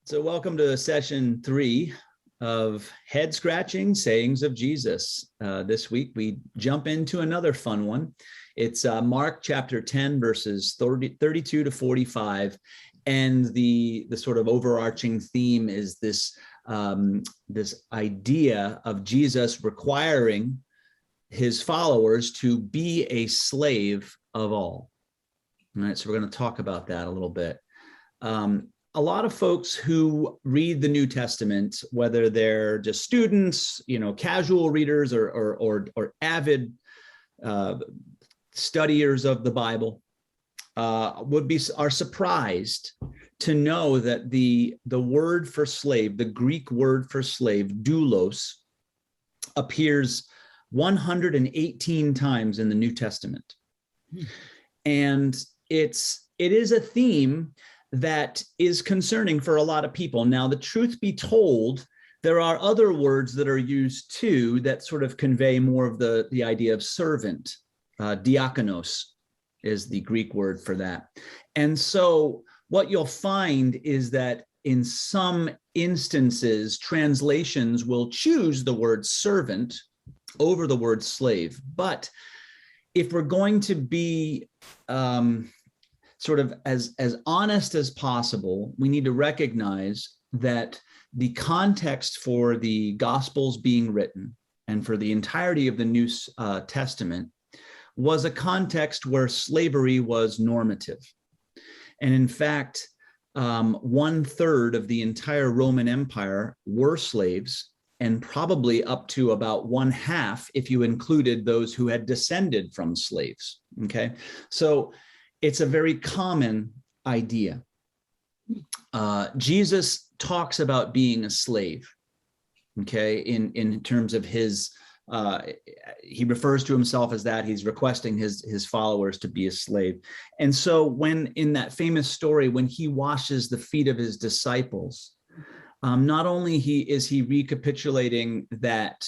So welcome to session 3 of Head Scratching Sayings of Jesus. This week we jump into another fun one. It's Mark chapter 10, verses 32 to 45. And the sort of overarching theme is this, this idea of Jesus requiring his followers to be a slave of all. All right, so we're going to talk about that a little bit. A lot of folks who read the New Testament, whether they're just students, casual readers or avid studiers of the Bible, are surprised to know that the word for slave, the Greek word for slave, doulos, appears 118 times in the New Testament. And it is a theme that is concerning for a lot of people. Now, the truth be told, there are other words that are used too that sort of convey more of the idea of servant. Diakonos is the Greek word for that. And so what you'll find is that in some instances, translations will choose the word servant over the word slave. But if we're going to be sort of as honest as possible, we need to recognize that the context for the Gospels being written and for the entirety of the New Testament was a context where slavery was normative. And in fact, 1/3 of the entire Roman Empire were slaves, and probably up to about 1/2 if you included those who had descended from slaves. Okay, so it's a very common idea. Jesus talks about being a slave, okay, in terms of his, he refers to himself as that. He's requesting his followers to be a slave. And so when in that famous story, when he washes the feet of his disciples, not only is he recapitulating that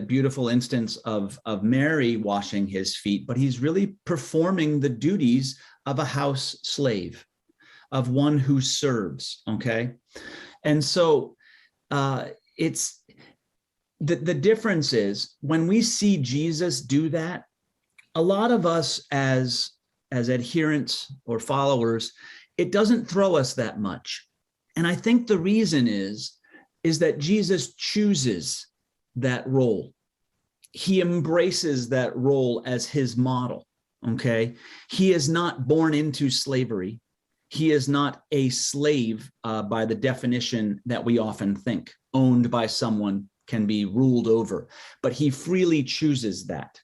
beautiful instance of Mary washing his feet, but he's really performing the duties of a house slave, of one who serves, okay? And so it's the difference is when we see Jesus do that, a lot of us as adherents or followers, it doesn't throw us that much. And I think the reason is that Jesus chooses that role. He embraces that role as his model, okay? He is not born into slavery. He is not a slave by the definition that we often think, owned by someone, can be ruled over, but he freely chooses that,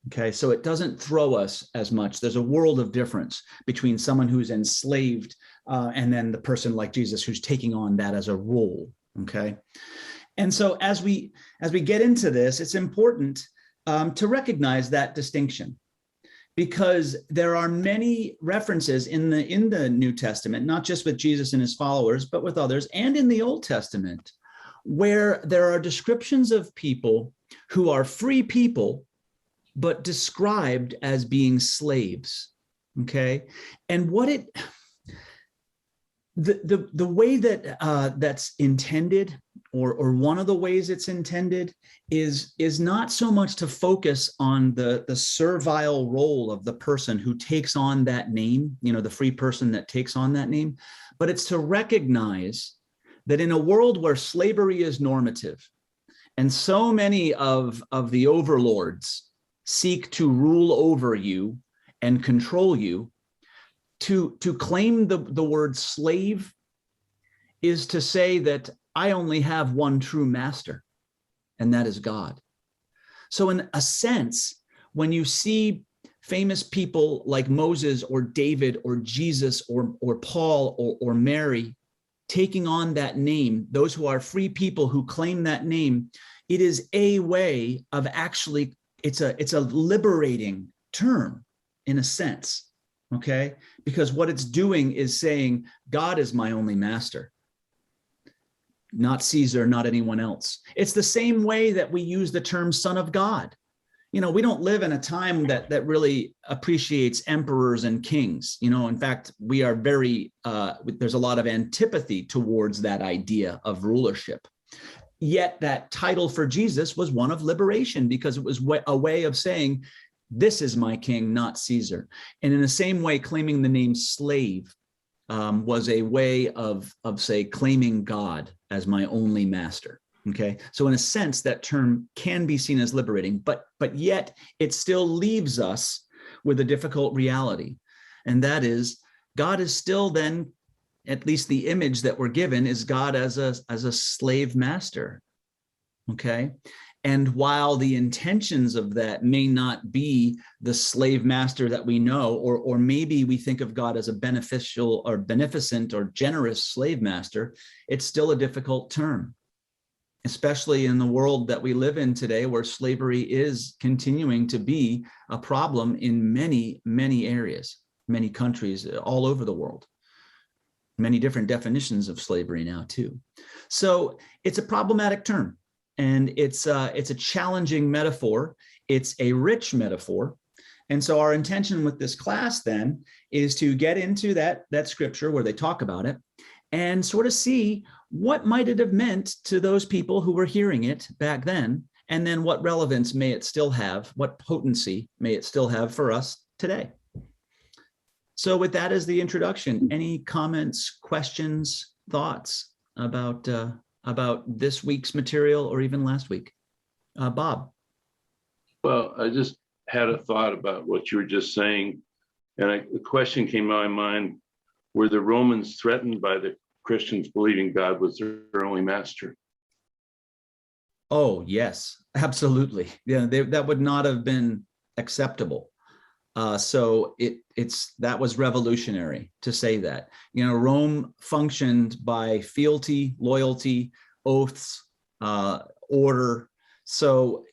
okay? So it doesn't throw us as much. There's a world of difference between someone who's enslaved and then the person like Jesus who's taking on that as a role, okay? And so as we get into this, it's important to recognize that distinction, because there are many references in the New Testament, not just with Jesus and his followers, but with others, and in the Old Testament, where there are descriptions of people who are free people, but described as being slaves, okay? And what the way that that's intended, or one of the ways it's intended, is not so much to focus on the servile role of the person who takes on that name, the free person that takes on that name, but it's to recognize that in a world where slavery is normative, and so many of the overlords seek to rule over you and control you, to claim the word slave is to say that I only have one true master, and that is God. So in a sense, when you see famous people like Moses or David or Jesus or Paul or Mary taking on that name, those who are free people who claim that name, it is a way of actually, it's a liberating term in a sense, okay? Because what it's doing is saying, God is my only master, not Caesar, not anyone else. It's the same way that we use the term Son of God. we don't live in a time that really appreciates emperors and kings. In fact, we are there's a lot of antipathy towards that idea of rulership. Yet that title for Jesus was one of liberation, because it was a way of saying, this is my king, not Caesar. And in the same way, claiming the name slave was a way of say, claiming God as my only master. Okay, so in a sense, that term can be seen as liberating, but yet it still leaves us with a difficult reality. And that is, God is still then, at least the image that we're given is God as a slave master. Okay. And while the intentions of that may not be the slave master that we know, or maybe we think of God as a beneficial or beneficent or generous slave master, it's still a difficult term, especially in the world that we live in today, where slavery is continuing to be a problem in many, many areas, many countries all over the world. Many different definitions of slavery now too. So it's a problematic term, and it's a challenging metaphor. It's a rich metaphor. And so our intention with this class then is to get into that scripture where they talk about it and sort of see what might it have meant to those people who were hearing it back then, and then what relevance may it still have, what potency may it still have for us today. So with that as the introduction, any comments, questions, thoughts about this week's material or even last week? Bob. Well, I just had a thought about what you were just saying. And the question came to my mind, were the Romans threatened by the Christians believing God was their only master? Oh, yes, absolutely. Yeah, that would not have been acceptable. So that was revolutionary to say that. Rome functioned by fealty, loyalty, oaths, order. So,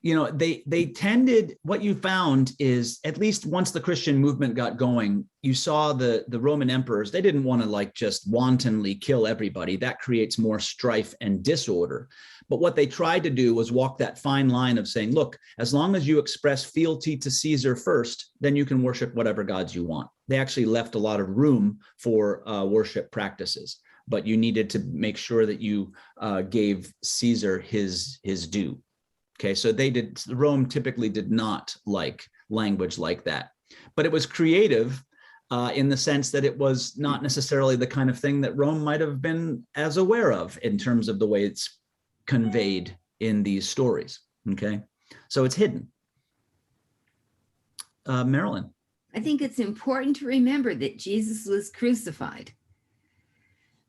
they tended, what you found is, at least once the Christian movement got going, you saw the Roman emperors, they didn't want to just wantonly kill everybody. That creates more strife and disorder. But what they tried to do was walk that fine line of saying, look, as long as you express fealty to Caesar first, then you can worship whatever gods you want. They actually left a lot of room for worship practices, but you needed to make sure that you gave Caesar his due. Okay, so Rome typically did not like language like that, but it was creative in the sense that it was not necessarily the kind of thing that Rome might have been as aware of in terms of the way it's conveyed in these stories. Okay, so it's hidden. Marilyn. I think it's important to remember that Jesus was crucified,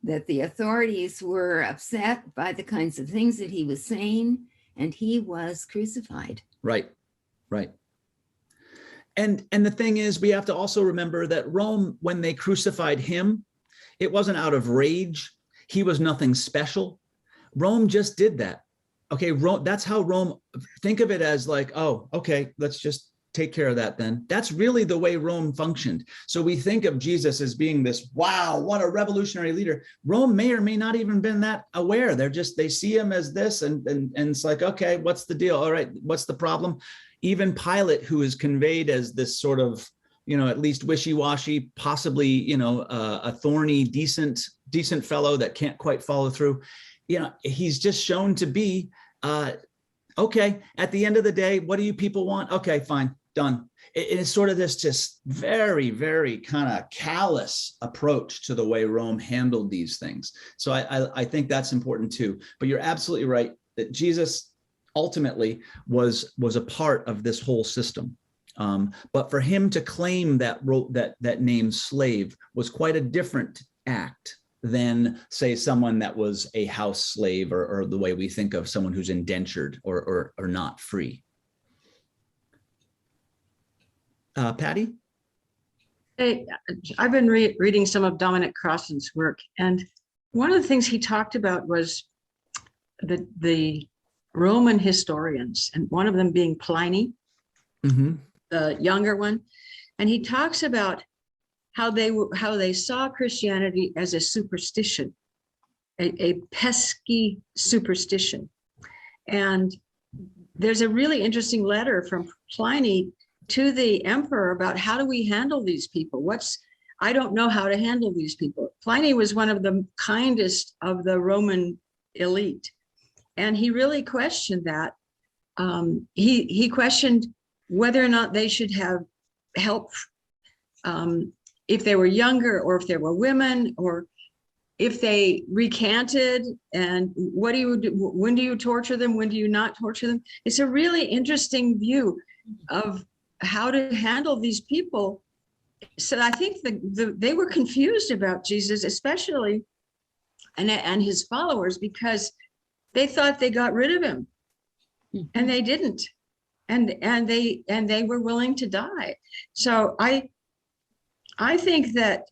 that the authorities were upset by the kinds of things that he was saying, and he was crucified. Right. And the thing is, we have to also remember that Rome, when they crucified him, it wasn't out of rage. He was nothing special. Rome just did that. Okay, that's how Rome, think of it as like, oh, okay, let's just take care of that then. That's really the way Rome functioned. So we think of Jesus as being this, wow, what a revolutionary leader. Rome may or may not even been that aware. They see him as this, and it's like, okay, what's the deal? All right, what's the problem? Even Pilate, who is conveyed as this sort of, at least wishy-washy, possibly, a thorny, decent fellow that can't quite follow through. He's just shown to be, okay, at the end of the day, what do you people want? Okay, fine, done. It's sort of this just very, very kind of callous approach to the way Rome handled these things. So I think that's important too. But you're absolutely right that Jesus ultimately was a part of this whole system. But for him to claim that name slave was quite a different act than, say, someone that was a house slave, or the way we think of someone who's indentured or not free. Patty? Hey, I've been reading some of Dominic Crossan's work, and one of the things he talked about was the Roman historians, and one of them being Pliny, the younger one, and he talks about how they saw Christianity as a superstition, a pesky superstition. And there's a really interesting letter from Pliny to the emperor about how do we handle these people? I don't know how to handle these people. Pliny was one of the kindest of the Roman elite, and he really questioned that. He questioned whether or not they should have help if they were younger, or if they were women, or if they recanted, and what do you do? When do you torture them? When do you not torture them? It's a really interesting view of how to handle these people. So I think they were confused about Jesus, especially, and his followers, because they thought they got rid of him, and they didn't, and they were willing to die. So I think that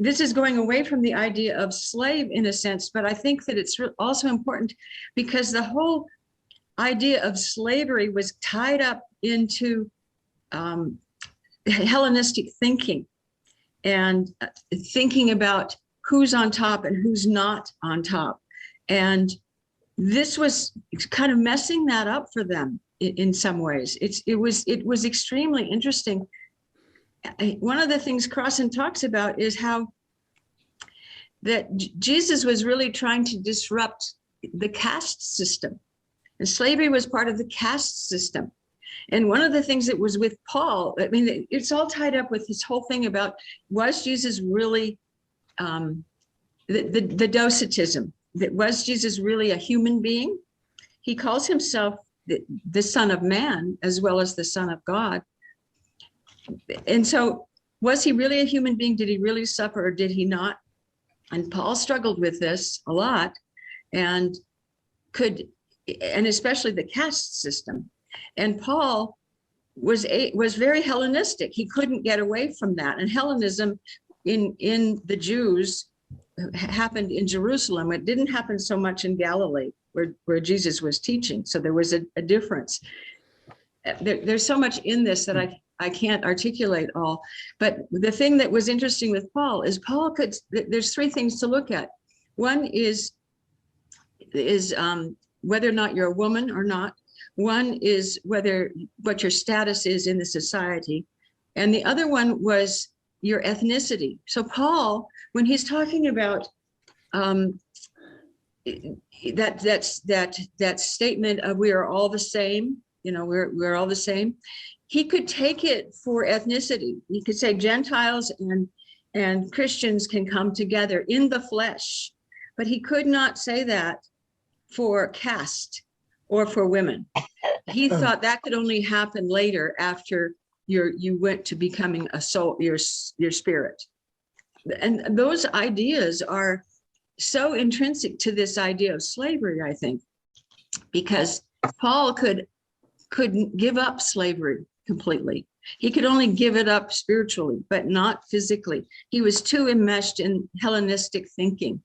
this is going away from the idea of slave in a sense, but I think that it's also important because the whole idea of slavery was tied up into Hellenistic thinking, and thinking about who's on top and who's not on top. And this was kind of messing that up for them in some ways. It was extremely interesting. One of the things Crossan talks about is how that Jesus was really trying to disrupt the caste system, and slavery was part of the caste system. And one of the things that was with Paul, I mean, it's all tied up with this whole thing about, was Jesus really the docetism, that was Jesus really a human being? He calls himself the Son of Man as well as the Son of God. And so was he really a human being? Did he really suffer, or did he not? And Paul struggled with this a lot, and especially the caste system. And Paul was very Hellenistic. He couldn't get away from that. And Hellenism in the Jews happened in Jerusalem. It didn't happen so much in Galilee where Jesus was teaching. So there was a difference. There's so much in this that I can't articulate all. But the thing that was interesting with Paul is there's three things to look at. One is whether or not you're a woman or not. One is what your status is in the society. And the other one was your ethnicity. So Paul, when he's talking about that statement of we are all the same, we're all the same, he could take it for ethnicity. He could say Gentiles and Christians can come together in the flesh, but he could not say that for caste or for women. He thought that could only happen later after you went to becoming a soul, your spirit. And those ideas are so intrinsic to this idea of slavery, I think, because Paul couldn't give up slavery completely. He could only give it up spiritually, but not physically. He was too enmeshed in Hellenistic thinking.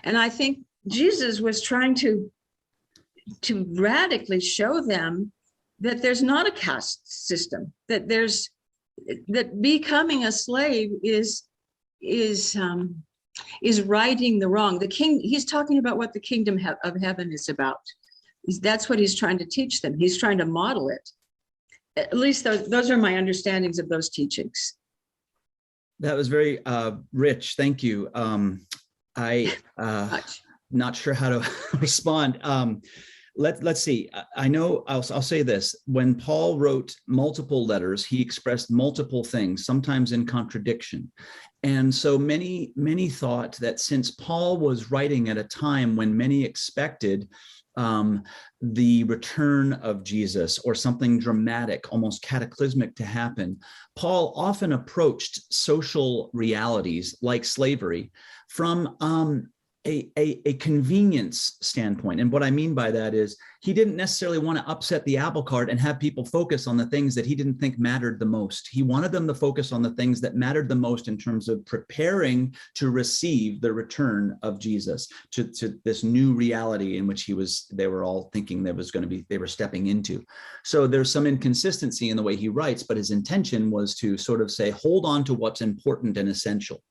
And I think Jesus was trying to radically show them that there's not a caste system, that becoming a slave is righting the wrong. He's talking about what the kingdom of heaven is about. That's what he's trying to teach them. He's trying to model it. At least those are my understandings of those teachings. That was very rich. Thank you. Not sure how to respond. Let's see. I know I'll say this. When Paul wrote multiple letters, he expressed multiple things, sometimes in contradiction. And so many thought that since Paul was writing at a time when many expected the return of Jesus or something dramatic, almost cataclysmic to happen, Paul often approached social realities like slavery from a convenience standpoint. And what I mean by that is he didn't necessarily want to upset the apple cart and have people focus on the things that he didn't think mattered the most. He wanted them to focus on the things that mattered the most in terms of preparing to receive the return of Jesus to this new reality in which they were all thinking they were stepping into. So there's some inconsistency in the way he writes, but his intention was to sort of say, hold on to what's important and essential.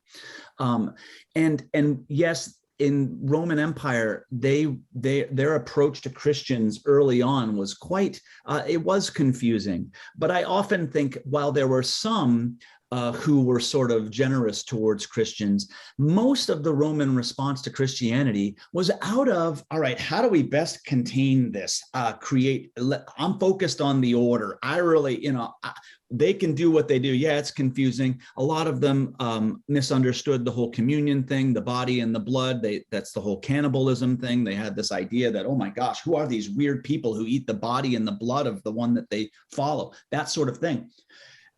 And yes, in Roman Empire, their approach to Christians early on was quite, it was confusing. But I often think while there were some who were sort of generous towards Christians, most of the Roman response to Christianity was out of, all right, how do we best contain this? I'm focused on the order. I really, they can do what they do. Yeah, it's confusing. A lot of them misunderstood the whole communion thing, the body and the blood. That's the whole cannibalism thing. They had this idea that, oh my gosh, who are these weird people who eat the body and the blood of the one that they follow? That sort of thing.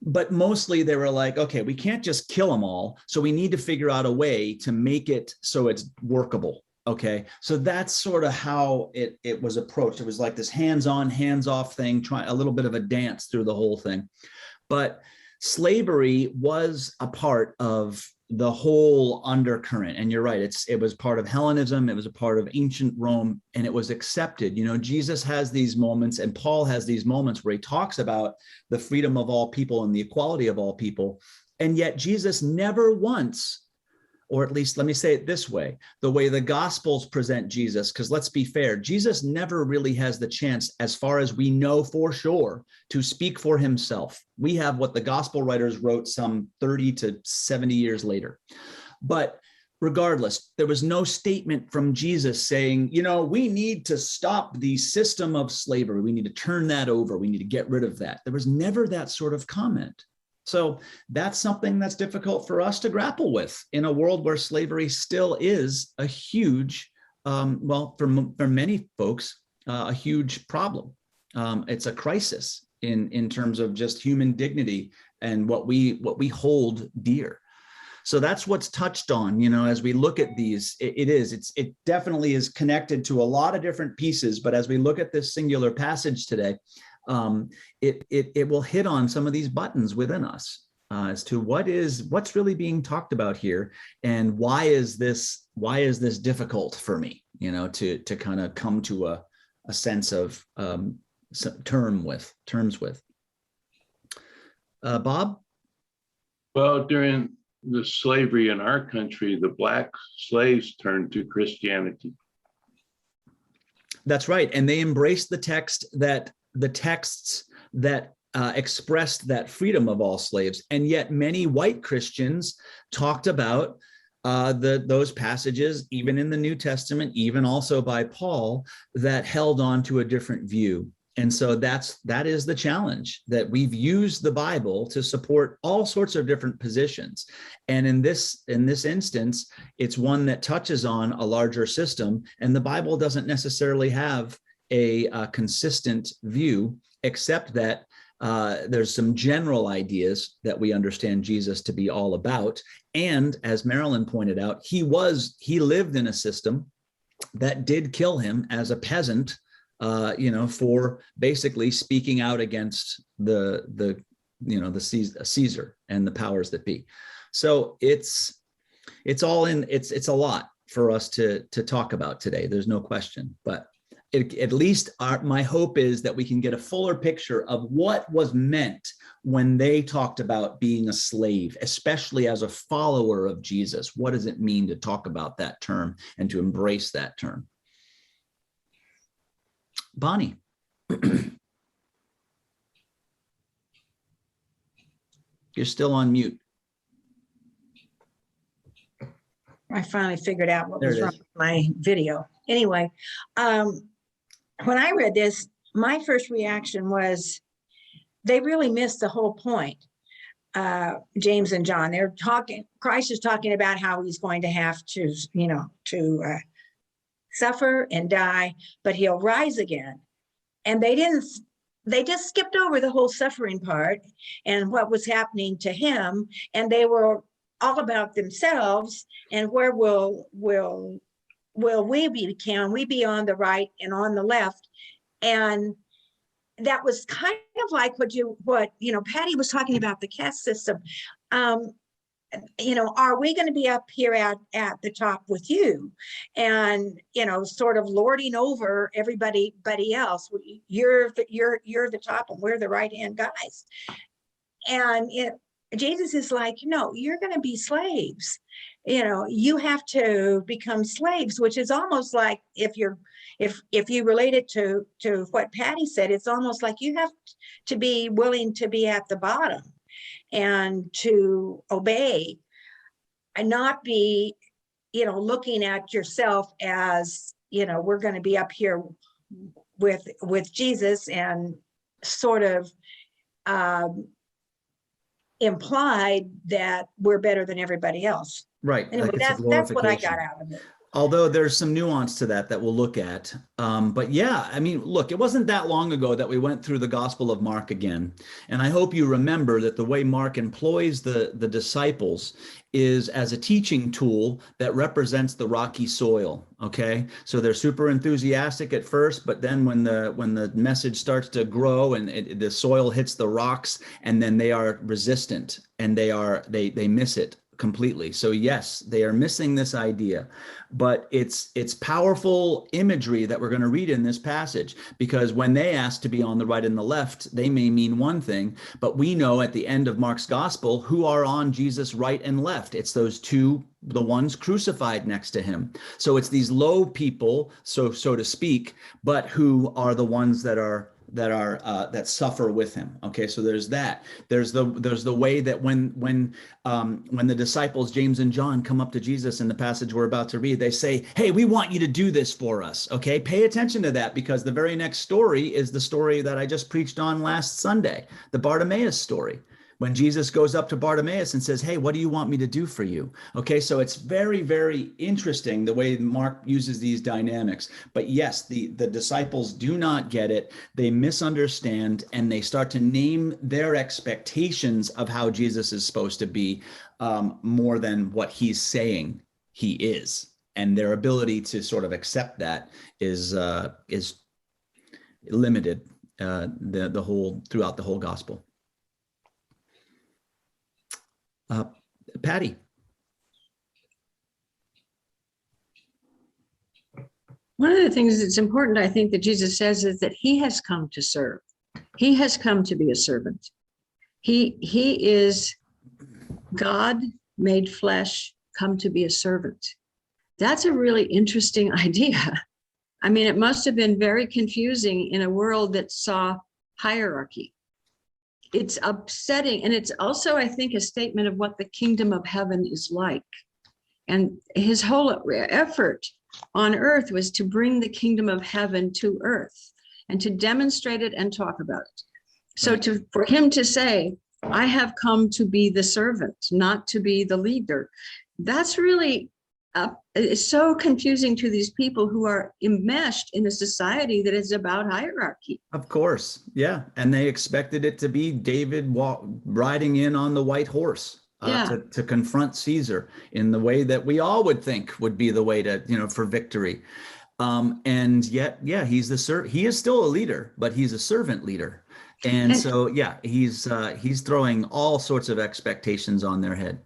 But mostly they were like, okay, we can't just kill them all. So we need to figure out a way to make it so it's workable. Okay. So that's sort of how it was approached. It was like this hands-on, hands-off thing, trying a little bit of a dance through the whole thing. But slavery was a part of the whole undercurrent. And you're right, it was part of Hellenism, it was a part of ancient Rome, and it was accepted. Jesus has these moments, and Paul has these moments where he talks about the freedom of all people and the equality of all people. And yet Jesus never once, or at least let me say it this way, the way the Gospels present Jesus, because let's be fair, Jesus never really has the chance, as far as we know for sure, to speak for himself. We have what the Gospel writers wrote some 30 to 70 years later. But regardless, there was no statement from Jesus saying, we need to stop the system of slavery. We need to turn that over. We need to get rid of that. There was never that sort of comment. So that's something that's difficult for us to grapple with in a world where slavery still is a huge, for many folks, a huge problem. It's a crisis in terms of just human dignity and what we hold dear. So that's what's touched on, as we look at these. It definitely is connected to a lot of different pieces. But as we look at this singular passage today, it will hit on some of these buttons within us as to what's really being talked about here, and why is this difficult for me, to kind of come to a sense of terms with. Bob? Well, during the slavery in our country, the Black slaves turned to Christianity. That's right, and they embraced the texts that expressed that freedom of all slaves. And yet many white Christians talked about those passages, even in the New Testament, even also by Paul, that held on to a different view. And so that is the challenge, that we've used the Bible to support all sorts of different positions. And in this instance, it's one that touches on a larger system, and the Bible doesn't necessarily have a consistent view, except that there's some general ideas that we understand Jesus to be all about. And as Marilyn pointed out, he lived in a system that did kill him as a peasant, for basically speaking out against the Caesar and the powers that be. So it's a lot for us to talk about today. There's no question, but at least my hope is that we can get a fuller picture of what was meant when they talked about being a slave, especially as a follower of Jesus. What does it mean to talk about that term and to embrace that term? Bonnie. You're still on mute. I finally figured out what There was it wrong is. with my video. Anyway, when I read this, my first reaction was they really missed the whole point. James and John, Christ is talking about how he's going to have to, suffer and die, but he'll rise again. And they just skipped over the whole suffering part and what was happening to him. And they were all about themselves and where will we be? Can we be on the right and on the left? And that was kind of like what Patty was talking about, the caste system. Are we going to be up here at the top with you, and sort of lording over everybody else? You're the top, and we're the right hand guys. And Jesus is like, no, you're going to be slaves. you have to become slaves, which is almost like, if you relate it to what Patty said, it's almost like you have to be willing to be at the bottom and to obey and not be, looking at yourself as, we're going to be up here with Jesus and sort of implied that we're better than everybody else. Right. Anyway, like it's a that's what I glorification. got out of it. Although there's some nuance to that we'll look at. But yeah, I mean, look, it wasn't that long ago that we went through the Gospel of Mark again. And I hope you remember that the way Mark employs the disciples is as a teaching tool that represents the rocky soil. Okay. So they're super enthusiastic at first, but then when the message starts to grow and the soil hits the rocks, and then they are resistant and they miss it completely. So yes, they are missing this idea, but it's powerful imagery that we're going to read in this passage, because when they ask to be on the right and the left, they may mean one thing, but we know at the end of Mark's gospel who are on Jesus' right and left. It's those two, the ones crucified next to him. So it's these low people, so to speak, but who are the ones that suffer with him. Okay, so there's that. There's the way that when the disciples James and John come up to Jesus in the passage we're about to read, they say, "Hey, we want you to do this for us." Okay, pay attention to that, because the very next story is the story that I just preached on last Sunday, the Bartimaeus story. When Jesus goes up to Bartimaeus and says, "Hey, what do you want me to do for you?" Okay, so it's very, very interesting the way Mark uses these dynamics. But yes, the disciples do not get it. They misunderstand, and they start to name their expectations of how Jesus is supposed to be more than what he's saying he is. And their ability to sort of accept that is limited throughout the whole gospel. Patty. One of the things that's important, I think, that Jesus says is that he has come to serve. He has come to be a servant. He is God made flesh, come to be a servant. That's a really interesting idea. I mean, it must have been very confusing in a world that saw hierarchy. It's upsetting. And it's also, I think, a statement of what the kingdom of heaven is like. And his whole effort on earth was to bring the kingdom of heaven to earth and to demonstrate it and talk about it. So for him to say, "I have come to be the servant, not to be the leader," that's really it's so confusing to these people who are enmeshed in a society that is about hierarchy. Of course. Yeah. And they expected it to be David riding in on the white horse to confront Caesar in the way that we all would think would be the way to, for victory. And yet, he is still a leader, but he's a servant leader. And so, he's throwing all sorts of expectations on their head.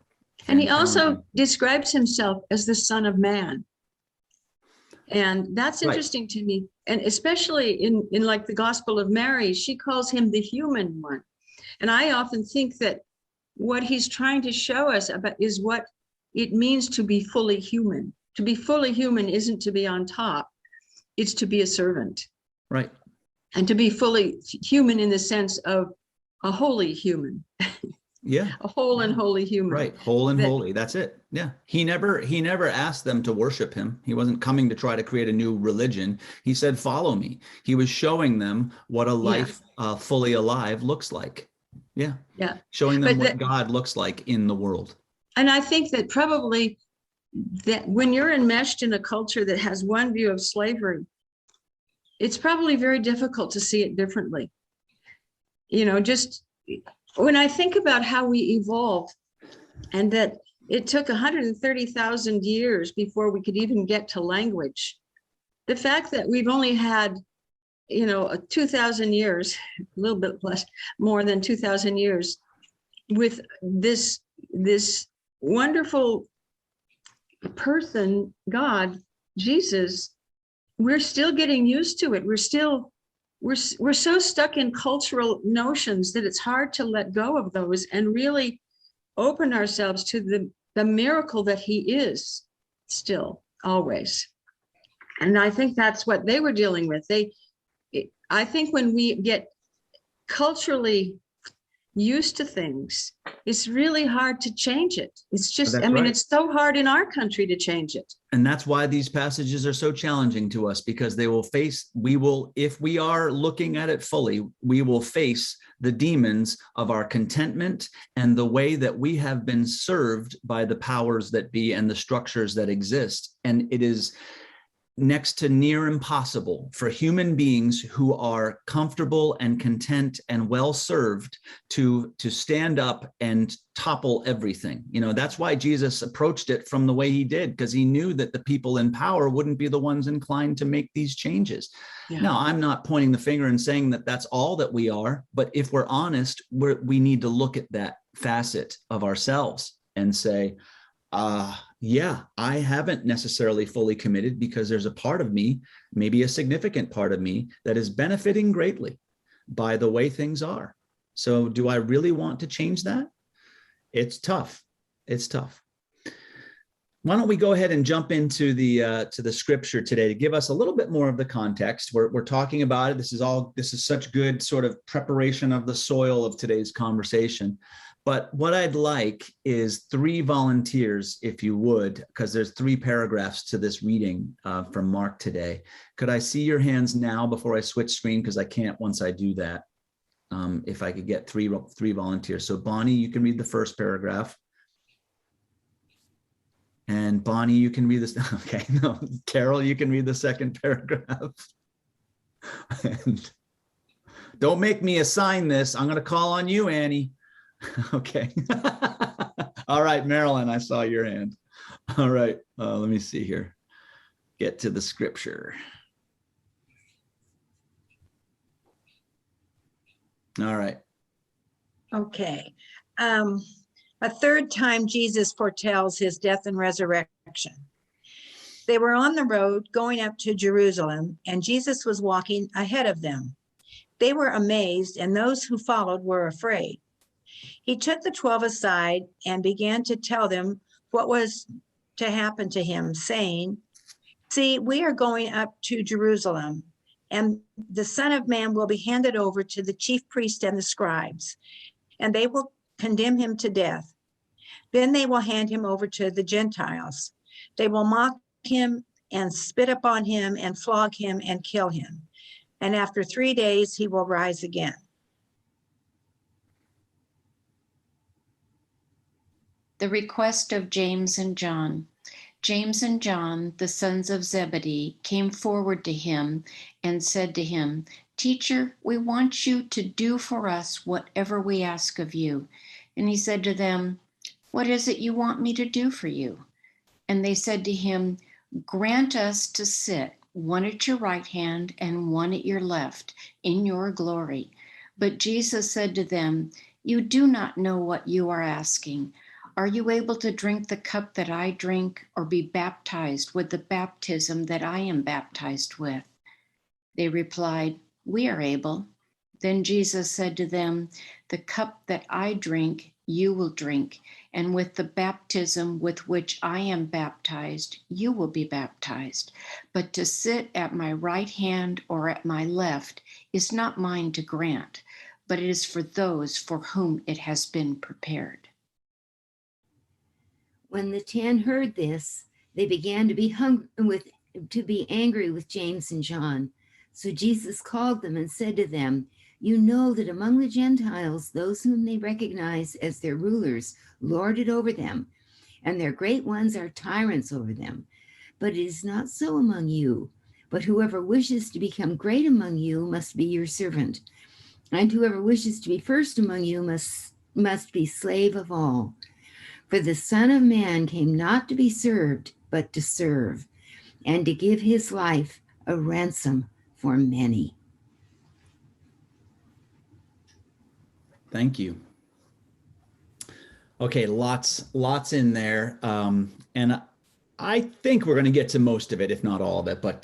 And he also describes himself as the Son of Man. And that's interesting to me. And especially in like the Gospel of Mary, she calls him the human one. And I often think that what he's trying to show us about is what it means to be fully human. To be fully human isn't to be on top, it's to be a servant. Right. And to be fully human in the sense of a holy human. Yeah. A whole and holy human. Right. Whole and holy. That's it. Yeah. He never asked them to worship him. He wasn't coming to try to create a new religion. He said, "Follow me." He was showing them what a life fully alive looks like. Yeah. Yeah. Showing them what God looks like in the world. And I think that probably that when you're enmeshed in a culture that has one view of slavery, it's probably very difficult to see it differently. Just when I think about how we evolved and that it took 130,000 years before we could even get to language, the fact that we've only had, 2,000 years, a little bit less, more than 2,000 years with this wonderful person, God, Jesus, we're still getting used to it. We're so stuck in cultural notions that it's hard to let go of those and really open ourselves to the miracle that he is still always. And I think that's what they were dealing with. I think when we get culturally used to things, it's really hard to change it. It's just, That's I mean, right. it's so hard in our country to change it. And that's why these passages are so challenging to us, because if we are looking at it fully, we will face the demons of our contentment and the way that we have been served by the powers that be and the structures that exist. And it is next to near impossible for human beings who are comfortable and content and well served to stand up and topple everything. That's why Jesus approached it from the way he did, because he knew that the people in power wouldn't be the ones inclined to make these changes. Yeah. Now, I'm not pointing the finger and saying that that's all that we are, but if we're honest, we need to look at that facet of ourselves and say, yeah, I haven't necessarily fully committed, because there's a part of me, maybe a significant part of me, that is benefiting greatly by the way things are. So do I really want to change that? It's tough. It's tough. Why don't we go ahead and jump into the scripture today to give us a little bit more of the context. We're talking about it. This is such good sort of preparation of the soil of today's conversation. But what I'd like is 3 volunteers, if you would, because there's 3 paragraphs to this reading from Mark today. Could I see your hands now before I switch screen? Because I can't once I do that. If I could get three volunteers. So Bonnie, you can read the first paragraph. And Bonnie, you can read this. Okay, no, Carol, you can read the second paragraph. And don't make me assign this. I'm going to call on you, Annie. Okay. All right, Marilyn, I saw your hand. All right, let me see here. Get to the scripture. All right. Okay. A third time Jesus foretells his death and resurrection. They were on the road going up to Jerusalem, and Jesus was walking ahead of them. They were amazed, and those who followed were afraid. He took the 12 aside and began to tell them what was to happen to him, saying, "See, we are going up to Jerusalem, and the Son of Man will be handed over to the chief priests and the scribes, and they will condemn him to death. Then they will hand him over to the Gentiles. They will mock him and spit upon him and flog him and kill him. And after 3 days, he will rise again." The request of James and John. James and John, the sons of Zebedee, came forward to him and said to him, "Teacher, we want you to do for us whatever we ask of you." And he said to them, "What is it you want me to do for you?" And they said to him, "Grant us to sit, one at your right hand and one at your left, in your glory." But Jesus said to them, "You do not know what you are asking. Are you able to drink the cup that I drink, or be baptized with the baptism that I am baptized with?" They replied, "We are able." Then Jesus said to them, "The cup that I drink, you will drink, and with the baptism with which I am baptized, you will be baptized. But to sit at my right hand or at my left is not mine to grant, but it is for those for whom it has been prepared." When the 10 heard this, they began to be angry with James and John. So Jesus called them and said to them, "You know that among the Gentiles, those whom they recognize as their rulers lord it over them, and their great ones are tyrants over them. But it is not so among you. But whoever wishes to become great among you must be your servant. And whoever wishes to be first among you must be slave of all. For the Son of Man came not to be served, but to serve, and to give his life a ransom for many." Thank you. Okay, lots in there. And I think we're going to get to most of it, if not all of it. But,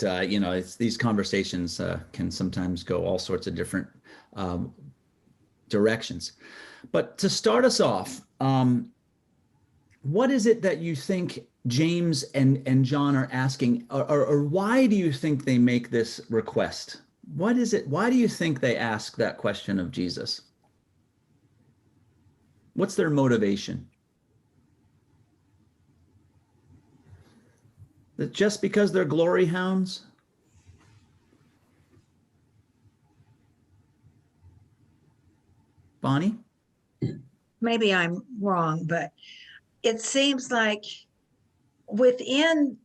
these conversations can sometimes go all sorts of different directions. But to start us off, what is it that you think James and John are asking, or why do you think they make this request? What is it? Why do you think they ask that question of Jesus? What's their motivation? That just because they're glory hounds? Bonnie? Maybe I'm wrong, but it seems like within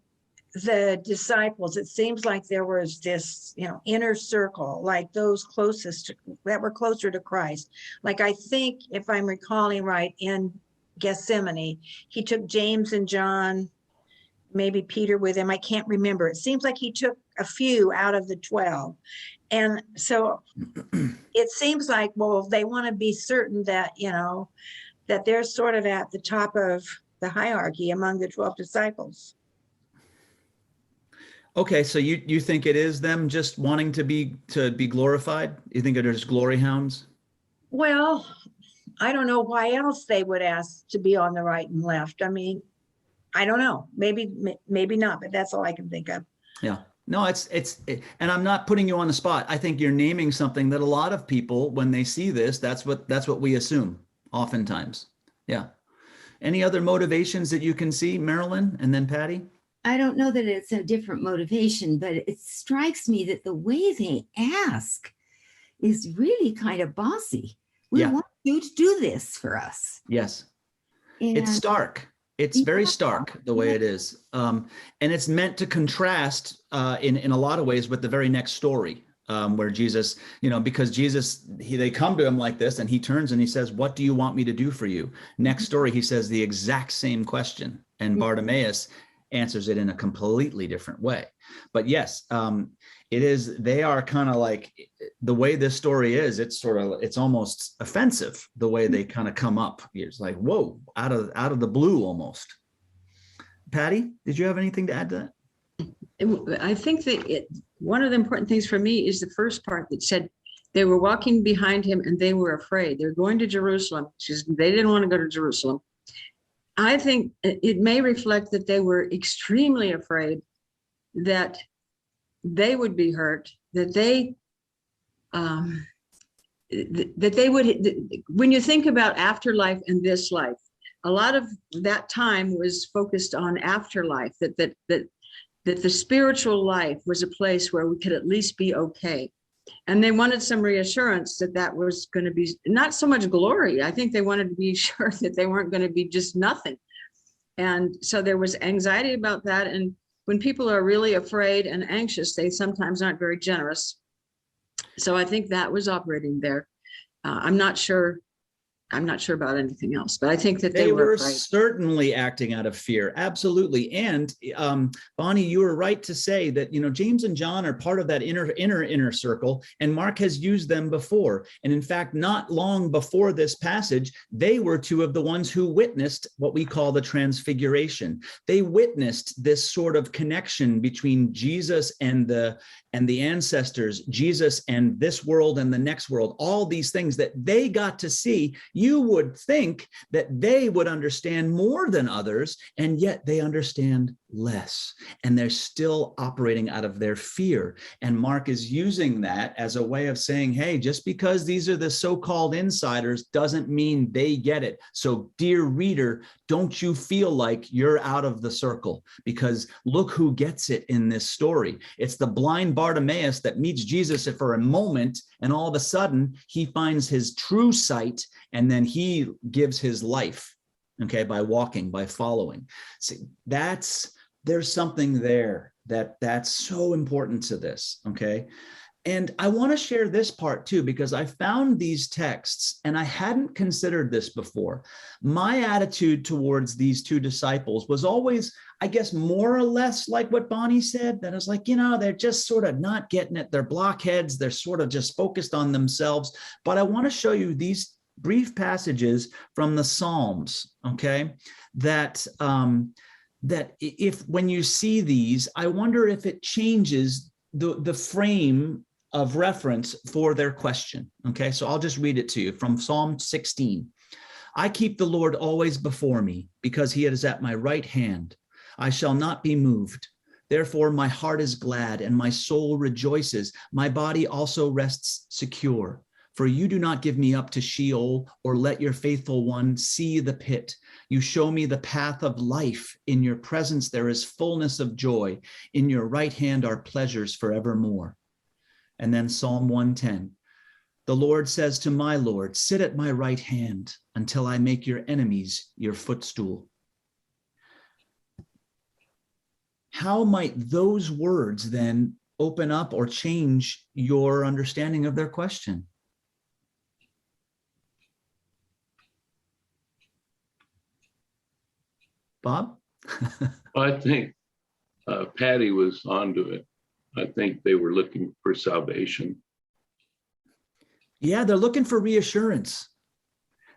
the disciples, it seems like there was this, inner circle, like those that were closer to Christ. Like, I think, if I'm recalling right, in Gethsemane, he took James and John, maybe Peter with him. I can't remember. It seems like he took a few out of the 12. And so it seems like, well, they want to be certain that, that they're sort of at the top of the hierarchy among the 12 disciples. Okay, so you think it is them just wanting to be glorified? You think it is glory hounds? Well, I don't know why else they would ask to be on the right and left. I mean, I don't know. Maybe not, but that's all I can think of. Yeah. No, and I'm not putting you on the spot. I think you're naming something that a lot of people, when they see this, that's what we assume oftentimes. Yeah. Any other motivations that you can see, Marilyn, and then Patty? I don't know that it's a different motivation, but it strikes me that the way they ask is really kind of bossy. We want you to do this for us. Yes. And it's stark. It's very stark the way it is. And it's meant to contrast in a lot of ways with the very next story, where Jesus, because Jesus, they come to him like this, and he turns and he says, "What do you want me to do for you?" Next story, he says the exact same question, and Bartimaeus answers it in a completely different way. But yes, they are kind of like, the way this story is, it's almost offensive the way they kind of come up. It's like, whoa, out of the blue almost. Patty, did you have anything to add to that? I think that one of the important things for me is the first part that said they were walking behind him and they were afraid. They're going to Jerusalem. They didn't want to go to Jerusalem. I think it may reflect that they were extremely afraid that they would be hurt, that they would, when you think about afterlife and this life, a lot of that time was focused on afterlife, that the spiritual life was a place where we could at least be okay. And they wanted some reassurance that was going to be not so much glory. I think they wanted to be sure that they weren't going to be just nothing. And so there was anxiety about that. And when people are really afraid and anxious, they sometimes aren't very generous. So I think that was operating there. I'm not sure about anything else, but I think that they were afraid. Certainly acting out of fear. Absolutely. And Bonnie, you were right to say that, James and John are part of that inner circle, and Mark has used them before. And in fact, not long before this passage, they were two of the ones who witnessed what we call the transfiguration. They witnessed this sort of connection between Jesus and the ancestors, Jesus and this world and the next world, all these things that they got to see. You would think that they would understand more than others, and yet they understand less, and they're still operating out of their fear. And Mark is using that as a way of saying, hey, just because these are the so-called insiders doesn't mean they get it. So, dear reader, don't you feel like you're out of the circle, because look who gets it in this story. It's the blind Bartimaeus that meets Jesus for a moment, and all of a sudden he finds his true sight, and then he gives his life, okay, by walking, by following. See, there's something there that's so important to this, okay? And I want to share this part too, because I found these texts and I hadn't considered this before. My attitude towards these two disciples was always, I guess, more or less like what Bonnie said, that I was like, they're just sort of not getting it. They're blockheads. They're sort of just focused on themselves. But I want to show you these brief passages from the Psalms, okay, that if when you see these, I wonder if it changes the frame of reference for their question. Okay, so I'll just read it to you from Psalm 16. I keep the Lord always before me, because he is at my right hand. I shall not be moved. Therefore, my heart is glad and my soul rejoices. My body also rests secure. For you do not give me up to Sheol, or let your faithful one see the pit. You show me the path of life. In your presence there is fullness of joy. In your right hand are pleasures forevermore. And then Psalm 110. The Lord says to my Lord, sit at my right hand until I make your enemies your footstool. How might those words then open up or change your understanding of their question? Bob? I think Patty was onto it. I think they were looking for salvation. Yeah, they're looking for reassurance.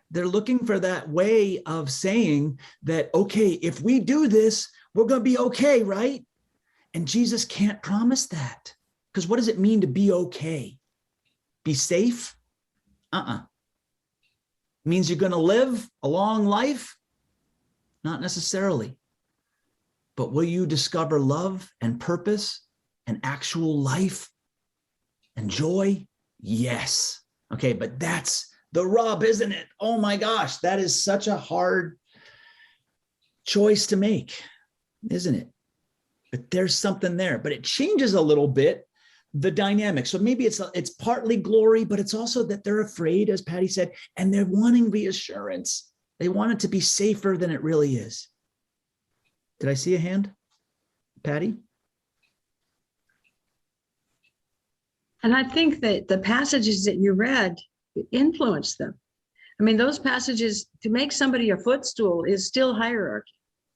They're looking for that way of saying that, okay, if we do this, we're going to be okay, right? And Jesus can't promise that. Because what does it mean to be okay? Be safe? It means you're going to live a long life? Not necessarily. But will you discover love and purpose and actual life and joy? Yes. Okay, but that's the rub, isn't it? Oh my gosh, that is such a hard choice to make, isn't it? But there's something there, but it changes a little bit the dynamic. So maybe it's partly glory, but it's also that they're afraid, as Patty said, and they're wanting reassurance. They want it to be safer than it really is. Did I see a hand? Patty? And I think that the passages that you read influence them. I mean, those passages, to make somebody a footstool is still hierarchy.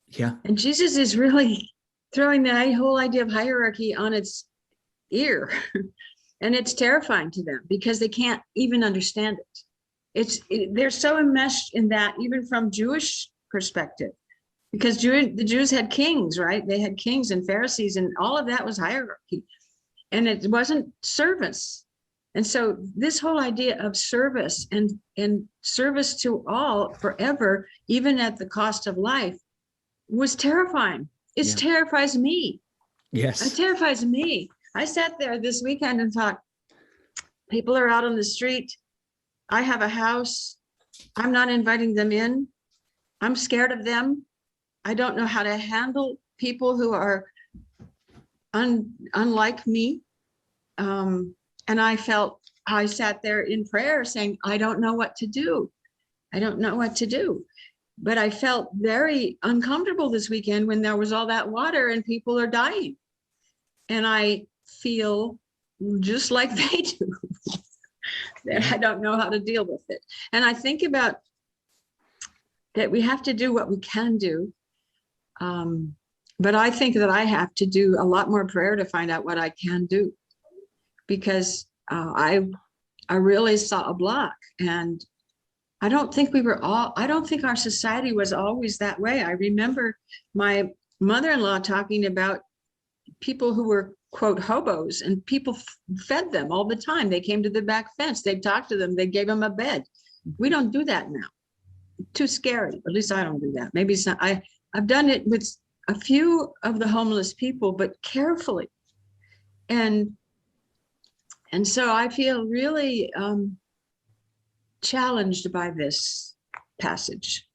Yeah. And Jesus is really throwing that whole idea of hierarchy on its ear. And it's terrifying to them because they can't even understand it. They're so enmeshed in that, even from Jewish perspective, because the Jews had kings, right? They had kings and Pharisees, and all of that was hierarchy. And it wasn't service. And so this whole idea of service and service to all forever, even at the cost of life, was terrifying. It terrifies me. Yes. It terrifies me. I sat there this weekend and thought, people are out on the street. I have a house. I'm not inviting them in. I'm scared of them. I don't know how to handle people who are unlike me. And I sat there in prayer saying, I don't know what to do. I don't know what to do. But I felt very uncomfortable this weekend when there was all that water and people are dying. And I feel just like they do, that I don't know how to deal with it. And I think about that we have to do what we can do. But I think that I have to do a lot more prayer to find out what I can do, because I really saw a block, and I don't think our society was always that way. I remember my mother-in-law talking about people who were, quote, hobos, and people fed them all the time. They came to the back fence, they'd talk to them, they gave them a bed. We don't do that now. Too scary. At least I don't do that. Maybe it's not. I've done it with a few of the homeless people, but carefully. And so I feel really challenged by this passage.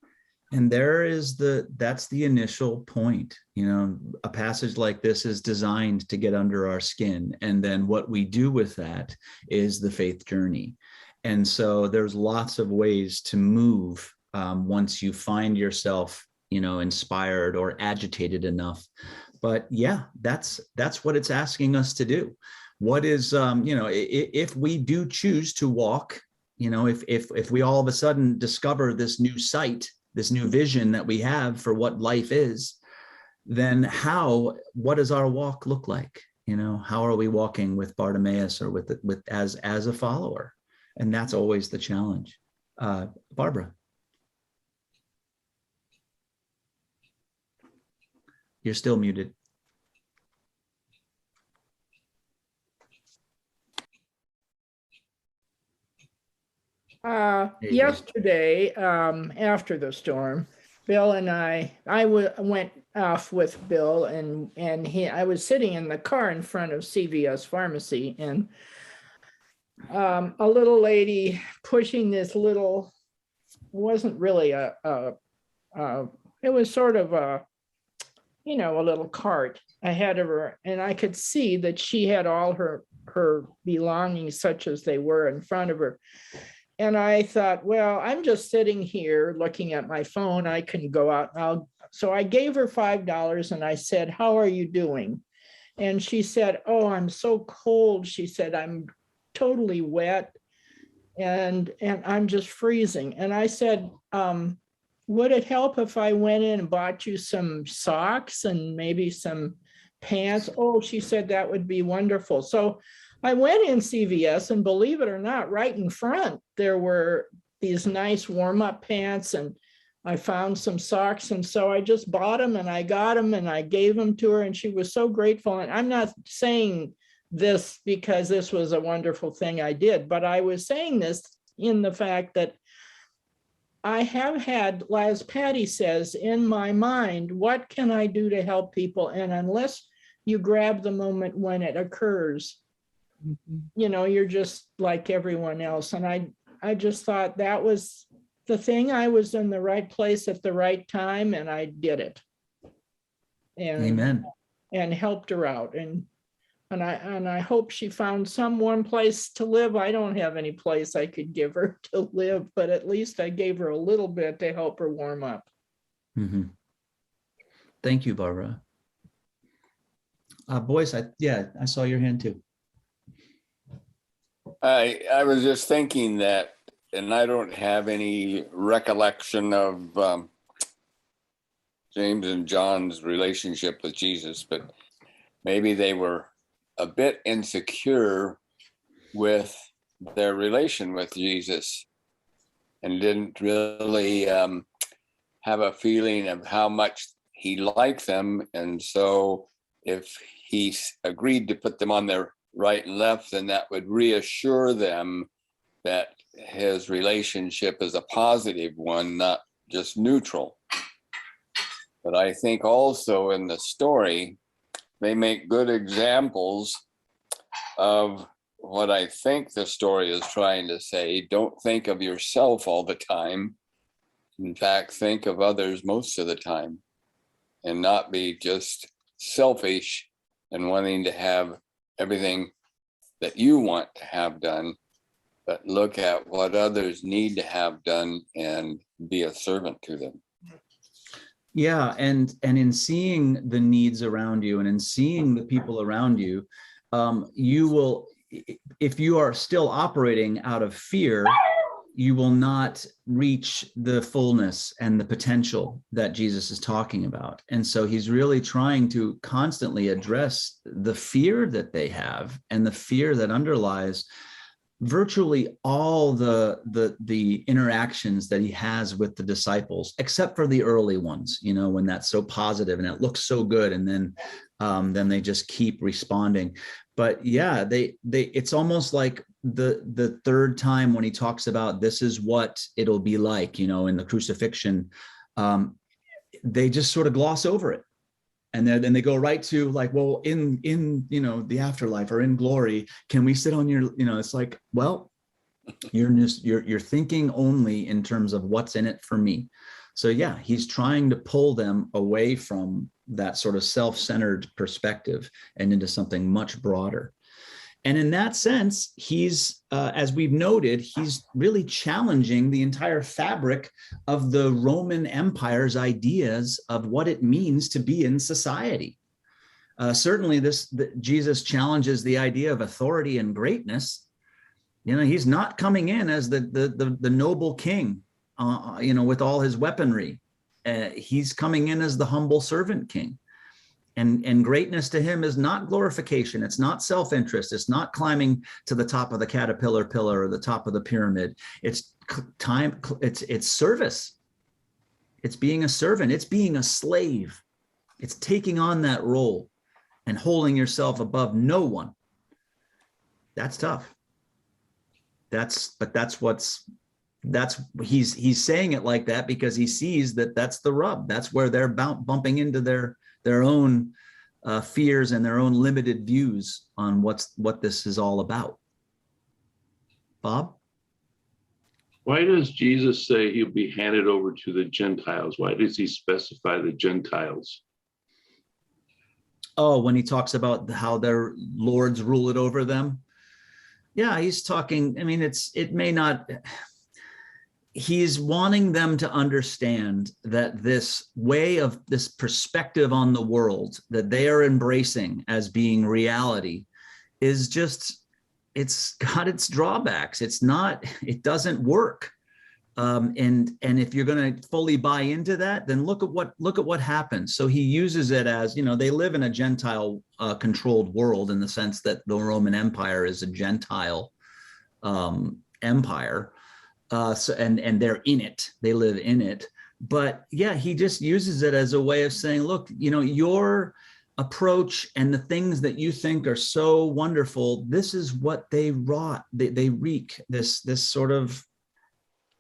And that's the initial point. You know, a passage like this is designed to get under our skin. And then what we do with that is the faith journey. And so there's lots of ways to move once you find yourself, you know, inspired or agitated enough. But yeah, that's what it's asking us to do. What is, you know, if we do choose to walk, you know, if we all of a sudden discover this new sight, this new vision that we have for what life is, then what does our walk look like? You know, how are we walking with Bartimaeus or with as a follower? And that's always the challenge. Barbara. You're still muted. There you go. Yesterday, after the storm, Bill and went off with Bill, and I was sitting in the car in front of CVS Pharmacy, and a little lady pushing this little, wasn't really it was sort of a little cart ahead of her, and I could see that she had all her belongings, such as they were, in front of her. And I thought, well, I'm just sitting here looking at my phone. I can go out. So I gave her $5 and I said, "How are you doing?" And she said, "Oh, I'm so cold." She said, "I'm totally wet and I'm just freezing." And I said, "Would it help if I went in and bought you some socks and maybe some pants?" "Oh," she said, "that would be wonderful." So I went in CVS, and believe it or not, right in front, there were these nice warm-up pants, and I found some socks. And so I just bought them, and I got them, and I gave them to her, and she was so grateful. And I'm not saying this because this was a wonderful thing I did, but I was saying this in the fact that I have had, as Patty says, in my mind, what can I do to help people? And unless you grab the moment when it occurs, you're just like everyone else. And I just thought that was the thing. I was in the right place at the right time, and I did it. And, Amen. And helped her out. And I hope she found some warm place to live. I don't have any place I could give her to live, but at least I gave her a little bit to help her warm up. Mm-hmm. Thank you, Barbara. Boyce, I saw your hand too. I was just thinking that, and I don't have any recollection of James and John's relationship with Jesus, but maybe they were a bit insecure with their relation with Jesus and didn't really have a feeling of how much he liked them. And so if he agreed to put them on their right and left, then that would reassure them that his relationship is a positive one, not just neutral. But I think also in the story, they make good examples of what I think the story is trying to say. Don't think of yourself all the time. In fact, think of others most of the time, and not be just selfish and wanting to have everything that you want to have done, but look at what others need to have done and be a servant to them. Yeah, and in seeing the needs around you and in seeing the people around you, you will, if you are still operating out of fear, you will not reach the fullness and the potential that Jesus is talking about. And so he's really trying to constantly address the fear that they have and the fear that underlies virtually all the interactions that he has with the disciples, except for the early ones, when that's so positive and it looks so good. And then they just keep responding. But yeah, it's almost like the third time when he talks about this is what it'll be like, in the crucifixion, they just sort of gloss over it. And then they go right to like, well, in the afterlife or in glory, can we sit on your, it's like, well, you're thinking only in terms of what's in it for me. So yeah, he's trying to pull them away from that sort of self-centered perspective and into something much broader. And in that sense, he's, as we've noted, he's really challenging the entire fabric of the Roman Empire's ideas of what it means to be in society. Certainly, Jesus challenges the idea of authority and greatness. He's not coming in as the noble king, with all his weaponry. He's coming in as the humble servant king. And greatness to him is not glorification. It's not self-interest. It's not climbing to the top of the caterpillar pillar or the top of the pyramid. It's time. It's service. It's being a servant. It's being a slave. It's taking on that role and holding yourself above no one. That's tough. But that's what's he's saying it like that because he sees that that's the rub. That's where they're bumping into their own fears and their own limited views on what this is all about. Bob? Why does Jesus say he'll be handed over to the Gentiles? Why does he specify the Gentiles? Oh, when he talks about how their lords rule it over them. Yeah, he's talking, I mean, he's wanting them to understand that this perspective on the world that they are embracing as being reality is just, it's got its drawbacks. It doesn't work. And if you're going to fully buy into that, then look at what happens. So he uses it as, they live in a Gentile controlled world in the sense that the Roman Empire is a Gentile empire. And they're in it, they live in it. But yeah, he just uses it as a way of saying, look, your approach and the things that you think are so wonderful, this is what they wrought. They wreak this sort of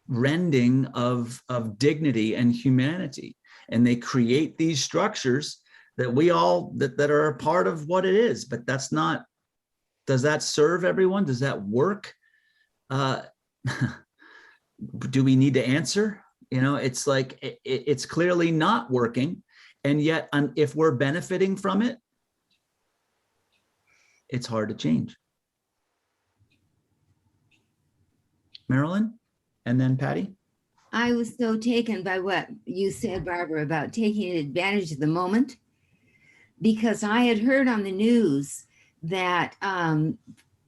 rending of dignity and humanity. And they create these structures that we all, that are a part of what it is. But that's not, does that serve everyone? Does that work? Do we need to answer? It's like, it's clearly not working. And yet, if we're benefiting from it, it's hard to change. Marilyn, and then Patty. I was so taken by what you said, Barbara, about taking advantage of the moment, because I had heard on the news that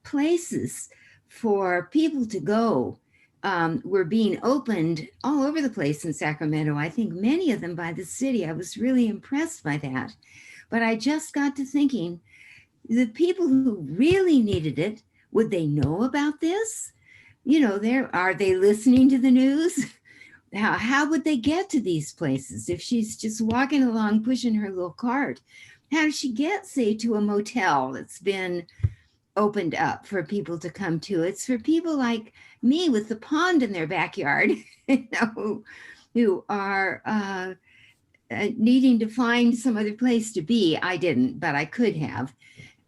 places for people to go were being opened all over the place in Sacramento. I think many of them by the city. I was really impressed by that. But I just got to thinking, the people who really needed it, would they know about this? Are they listening to the news? How would they get to these places if she's just walking along, pushing her little cart? How does she get, say, to a motel that's been opened up for people to come to? It's for people like me with the pond in their backyard, who are needing to find some other place to be. I didn't, but I could have.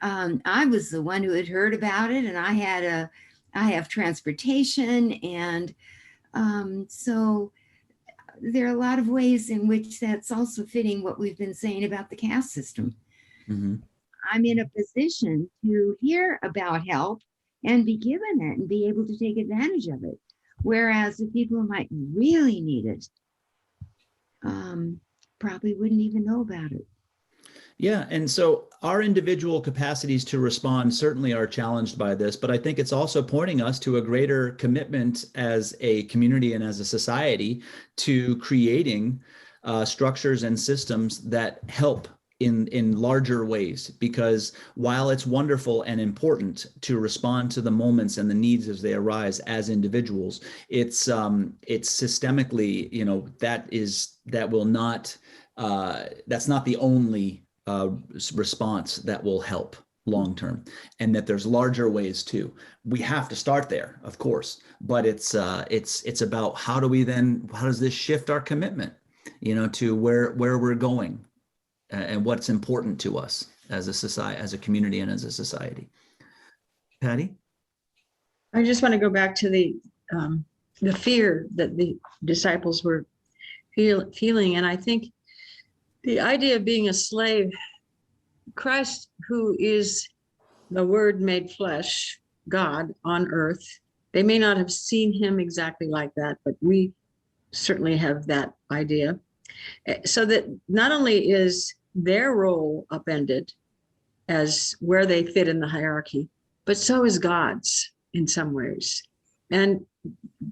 I was the one who had heard about it, and I have transportation, and so there are a lot of ways in which that's also fitting what we've been saying about the caste system. Mm-hmm. I'm in a position to hear about help and be given it and be able to take advantage of it. Whereas the people who might really need it probably wouldn't even know about it. Yeah, and so our individual capacities to respond certainly are challenged by this, but I think it's also pointing us to a greater commitment as a community and as a society to creating structures and systems that help in larger ways, because while it's wonderful and important to respond to the moments and the needs as they arise as individuals, it's systemically, that's not the only response that will help long term, and that there's larger ways too. We have to start there, of course, but it's about how does this shift our commitment, to where we're going. And what's important to us as a society, as a community, and as a society. Patty? I just want to go back to the fear that the disciples were feeling. And I think the idea of being a slave, Christ, who is the Word made flesh, God on earth, they may not have seen him exactly like that, but we certainly have that idea. So that not only is their role upended as where they fit in the hierarchy, but so is God's in some ways. And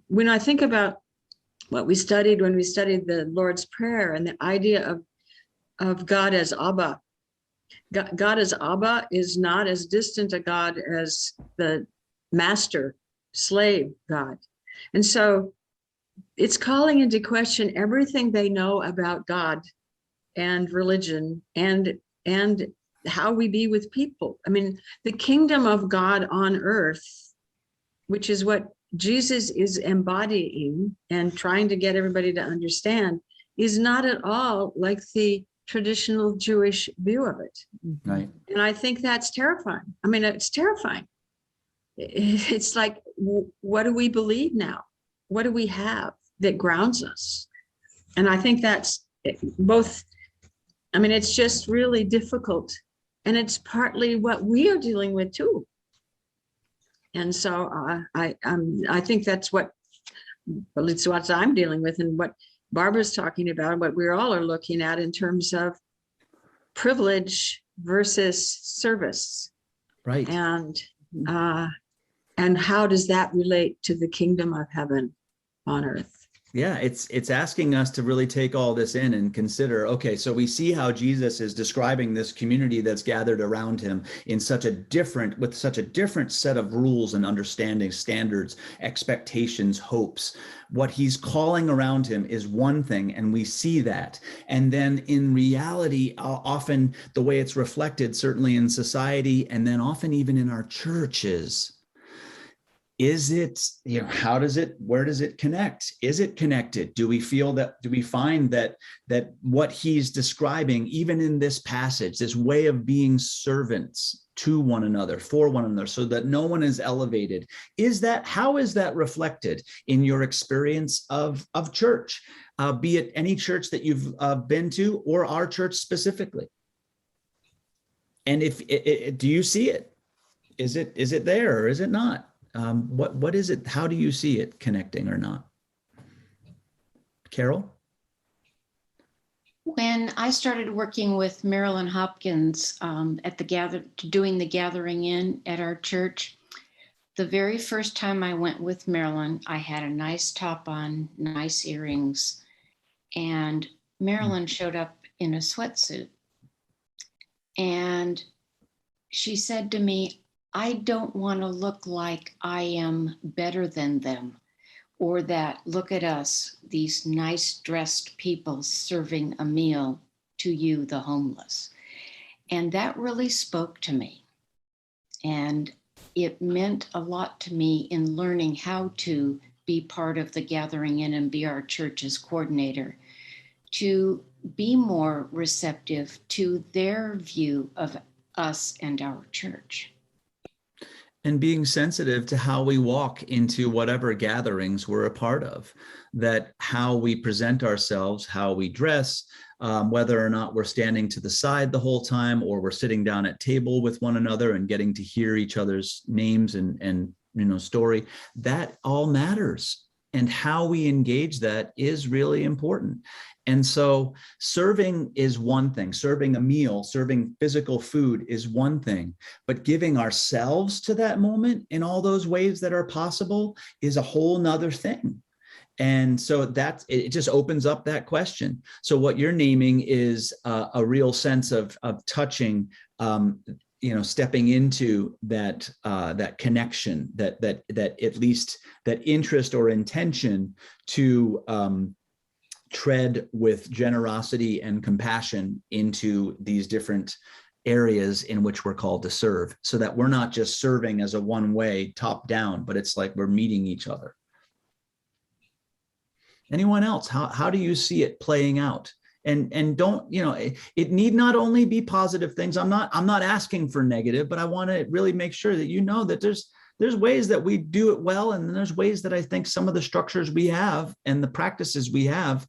when I think about what we studied when we studied the Lord's Prayer and the idea of God as Abba, God as Abba is not as distant a God as the master slave God. And so it's calling into question everything they know about God and religion and how we be with people. I mean, the kingdom of God on earth, which is what Jesus is embodying and trying to get everybody to understand is not at all like the traditional Jewish view of it. Right. And I think that's terrifying. I mean, it's terrifying. It's like, what do we believe now? What do we have that grounds us? And I think that's both, I mean, it's just really difficult. And it's partly what we are dealing with too. And so I think that's what, well, it's what I'm dealing with and what Barbara's talking about, and what we all are looking at in terms of privilege versus service. Right. And how does that relate to the kingdom of heaven on earth? Yeah, it's asking us to really take all this in and consider, okay, so we see how Jesus is describing this community that's gathered around him in with such a different set of rules and understanding, standards, expectations, hopes. What he's calling around him is one thing, and we see that. And then in reality, often the way it's reflected, certainly in society, and then often even in our churches, is it, where does it connect? Is it connected? Do we find that what he's describing, even in this passage, this way of being servants to one another, for one another, so that no one is elevated, how is that reflected in your experience of church, be it any church that you've been to or our church specifically? And do you see it? Is it there or is it not? What is it? How do you see it connecting or not? Carol? When I started working with Marilyn Hopkins doing the gathering in at our church, the very first time I went with Marilyn, I had a nice top on, nice earrings, and Marilyn showed up in a sweatsuit. And she said to me, I don't want to look like I am better than them, or that, look at us, these nice dressed people serving a meal to you, the homeless. And that really spoke to me. And it meant a lot to me in learning how to be part of the gathering in and be our church's coordinator, to be more receptive to their view of us and our church. And being sensitive to how we walk into whatever gatherings we're a part of, that how we present ourselves, how we dress, whether or not we're standing to the side the whole time or we're sitting down at table with one another and getting to hear each other's names and story, that all matters. And how we engage that is really important. And so serving is one thing, serving a meal, serving physical food is one thing, but giving ourselves to that moment in all those ways that are possible is a whole nother thing. And so it just opens up that question. So what you're naming is a real sense of touching, stepping into that connection, that at least that interest or intention to tread with generosity and compassion into these different areas in which we're called to serve, so that we're not just serving as a one-way top down, but it's like we're meeting each other. Anyone else? How do you see it playing out? And don't, it need not only be positive things. I'm not asking for negative, but I want to really make sure that that there's ways that we do it well. And then there's ways that I think some of the structures we have and the practices we have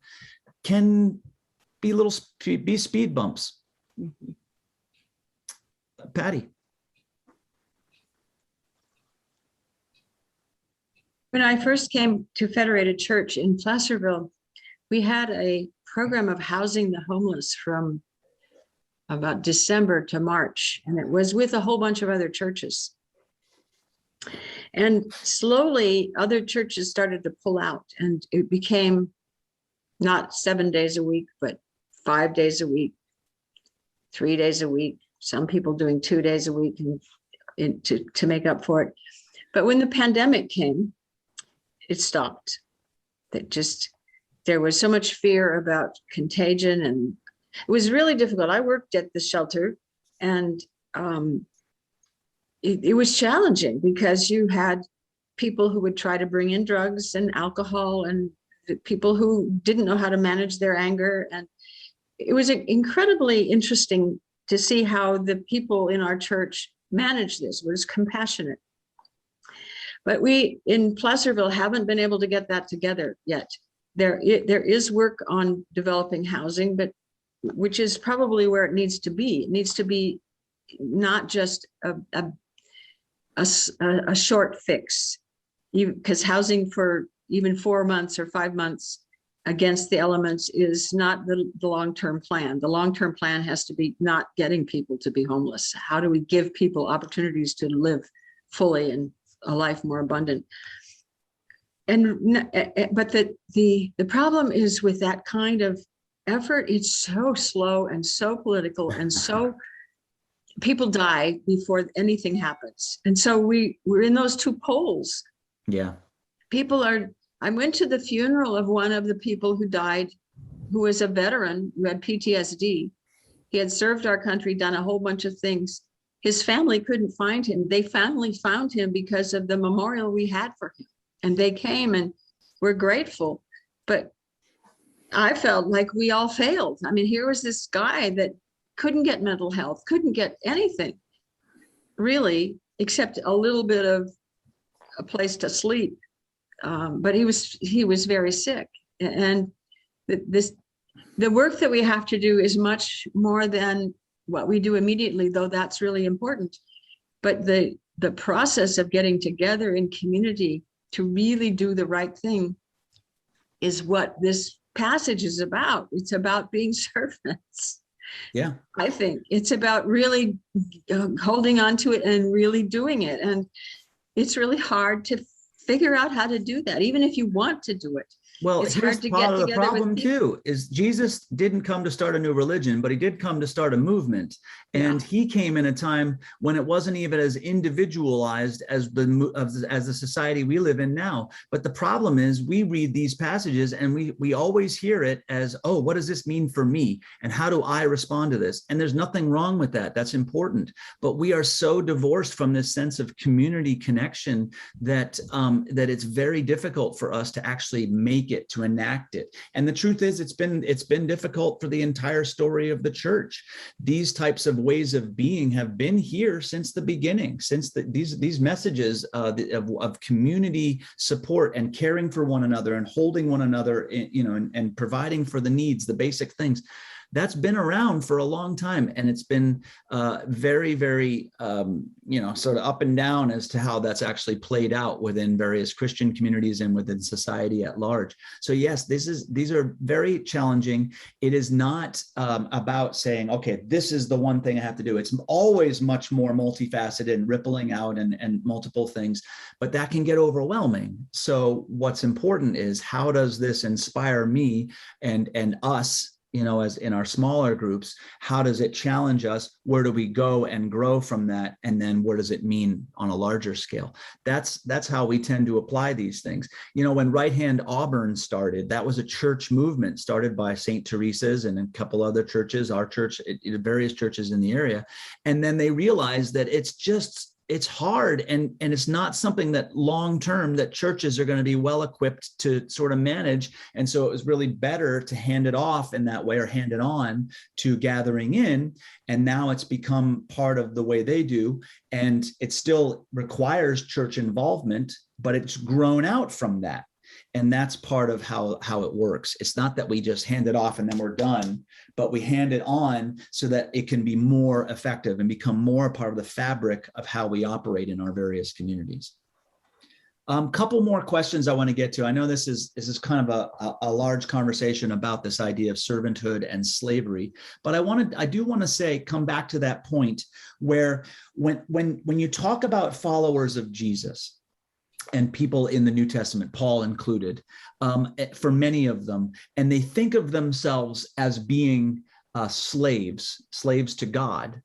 can be speed bumps. Mm-hmm. Patty. When I first came to Federated Church in Placerville, we had a program of housing the homeless from about December to March, and it was with a whole bunch of other churches. And slowly other churches started to pull out, and it became not 7 days a week, but 5 days a week, 3 days a week, some people doing 2 days a week to make up for it. But when the pandemic came, it stopped. There was so much fear about contagion, and it was really difficult. I worked at the shelter, and it was challenging because you had people who would try to bring in drugs and alcohol, and the people who didn't know how to manage their anger. And it was incredibly interesting to see how the people in our church managed this. It was compassionate. But we in Placerville haven't been able to get that together yet. There is work on developing housing, but which is probably where it needs to be. It needs to be not just a short fix, because housing for even 4 months or 5 months against the elements is not the long-term plan. The long-term plan has to be not getting people to be homeless. How do we give people opportunities to live fully and a life more abundant? But the problem is with that kind of effort, it's so slow and so political, and so people die before anything happens. And so we're in those two poles. Yeah. I went to the funeral of one of the people who died, who was a veteran who had PTSD. He had served our country, done a whole bunch of things. His family couldn't find him. They finally found him because of the memorial we had for him. And they came and were grateful. But I felt like we all failed. I mean, here was this guy that couldn't get mental health, couldn't get anything, really, except a little bit of a place to sleep. But he was very sick. And the work that we have to do is much more than what we do immediately, though that's really important. But the process of getting together in community to really do the right thing is what this passage is about. It's about being servants. Yeah. I think it's about really holding on to it and really doing it. And it's really hard to figure out how to do that, even if you want to do it. Well, it's here's hard to part get of the together with problem people. too, is Jesus didn't come to start a new religion, but he did come to start a movement. And he came in a time when it wasn't even as individualized as the society we live in now. But the problem is we read these passages and we always hear it as, oh, what does this mean for me? And how do I respond to this? And there's nothing wrong with that. That's important. But we are so divorced from this sense of community connection that it's very difficult for us to actually make it, to enact it. And the truth is, it's been difficult for the entire story of the church. These types of ways of being have been here since the beginning, since these messages of community support and caring for one another and holding one another, and providing for the needs, the basic things. That's been around for a long time, and it's been very, very, sort of up and down as to how that's actually played out within various Christian communities and within society at large. So yes, these are very challenging. It is not about saying, okay, this is the one thing I have to do. It's always much more multifaceted and rippling out and multiple things, but that can get overwhelming. So what's important is, how does this inspire me and us? As in our smaller groups, how does it challenge us? Where do we go and grow from that? And then what does it mean on a larger scale? That's how we tend to apply these things. When Right Hand Auburn started, that was a church movement started by St. Teresa's and a couple other churches, our church, various churches in the area. And then they realized that it's hard and it's not something that long-term that churches are going to be well equipped to sort of manage. And so it was really better to hand it off in that way, or hand it on to Gathering In. And now it's become part of the way they do. And it still requires church involvement, but it's grown out from that. And that's part of how it works. It's not that we just hand it off and then we're done, but we hand it on so that it can be more effective and become more a part of the fabric of how we operate in our various communities. Couple more questions I want to get to. I know this is kind of a large conversation about this idea of servanthood and slavery, but I do want to say, come back to that point where when you talk about followers of Jesus, and people in the New Testament, Paul included, for many of them, and they think of themselves as being slaves to God,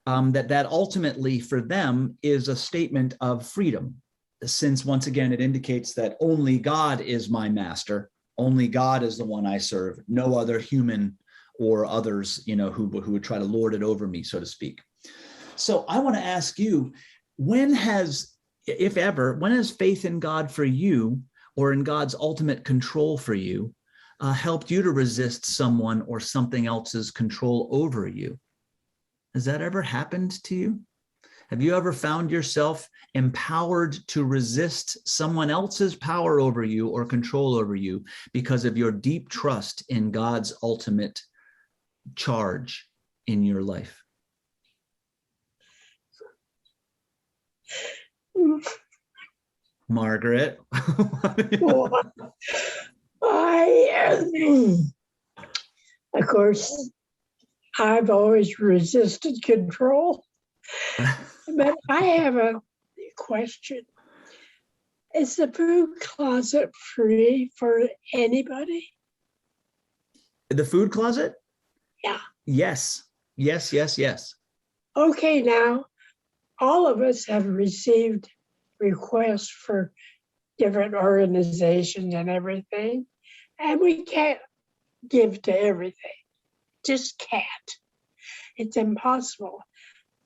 that ultimately for them is a statement of freedom, since once again, it indicates that only God is my master, only God is the one I serve, no other human or others, who would try to lord it over me, so to speak. So I want to ask you, when has if ever, when has faith in God for you, or in God's ultimate control for you, helped you to resist someone or something else's control over you? Has that ever happened to you? Have you ever found yourself empowered to resist someone else's power over you or control over you because of your deep trust in God's ultimate charge in your life? Margaret. Well, of course, I've always resisted control. But I have a question. Is the food closet free for anybody? The food closet? Yeah. Yes. Yes, yes, yes. Okay, now, all of us have received requests for different organizations and everything, and we can't give to everything. Just can't. It's impossible.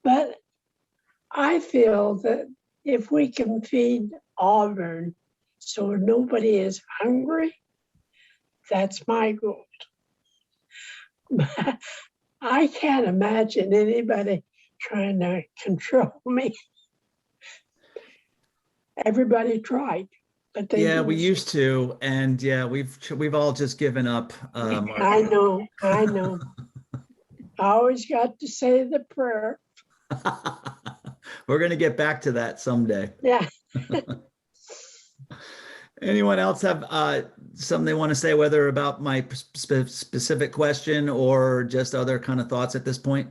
But I feel that if we can feed Auburn so nobody is hungry, that's my goal. But I can't imagine anybody trying to control me. Everybody tried, but they Yeah, we didn't. used to, and yeah, we've all just given up. I know. I always got to say the prayer. We're going to get back to that someday. Yeah. Anyone else have something they want to say, whether about my specific question or just other kind of thoughts at this point?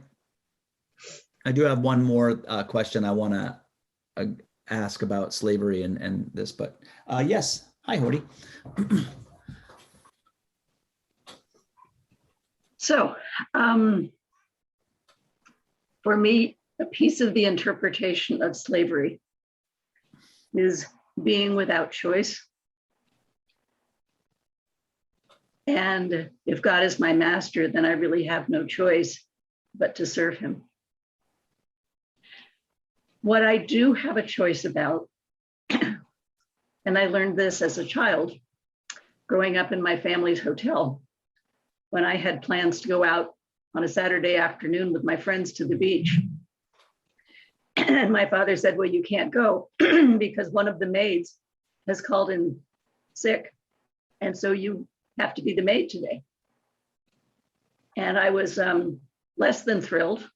I do have one more question I want to ask about slavery and this, but yes. Hi, Horty. So, for me, a piece of the interpretation of slavery is being without choice. And if God is my master, then I really have no choice but to serve him. What I do have a choice about, and I learned this as a child, growing up in my family's hotel, when I had plans to go out on a Saturday afternoon with my friends to the beach. And my father said, well, you can't go because one of the maids has called in sick. And so you have to be the maid today. And I was less than thrilled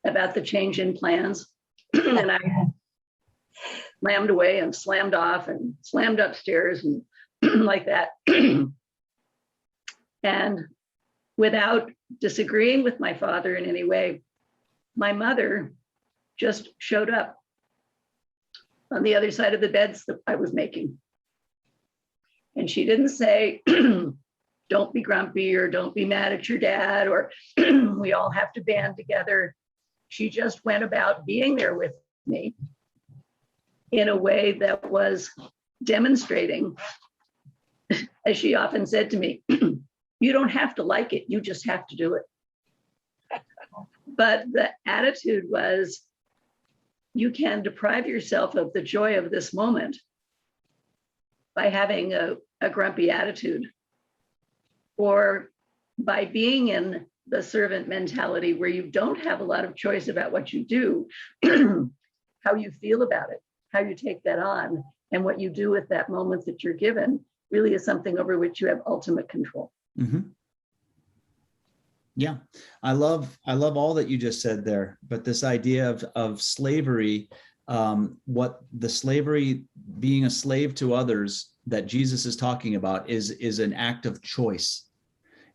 about the change in plans. And I slammed away and slammed off and slammed upstairs and like that. And without disagreeing with my father in any way, my mother just showed up on the other side of the beds that I was making. And she didn't say, don't be grumpy or don't be mad at your dad or we all have to band together. She just went about being there with me in a way that was demonstrating, as she often said to me, you don't have to like it, you just have to do it. But the attitude was, you can deprive yourself of the joy of this moment by having a grumpy attitude, or by being in the servant mentality where you don't have a lot of choice about what you do, how you feel about it, how you take that on, and what you do with that moment that you're given really is something over which you have ultimate control. Mm-hmm. Yeah, I love all that you just said there, but this idea of slavery, what the slavery, being a slave to others that Jesus is talking about is an act of choice.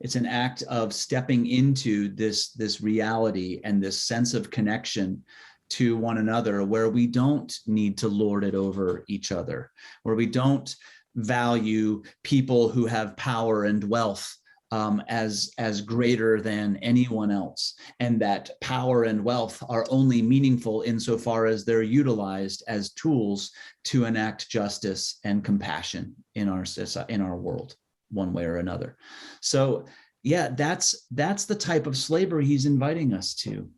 It's an act of stepping into this reality and this sense of connection to one another, where we don't need to lord it over each other, where we don't value people who have power and wealth as greater than anyone else, and that power and wealth are only meaningful insofar as they're utilized as tools to enact justice and compassion in our world, one way or another. So yeah, that's the type of slavery he's inviting us to.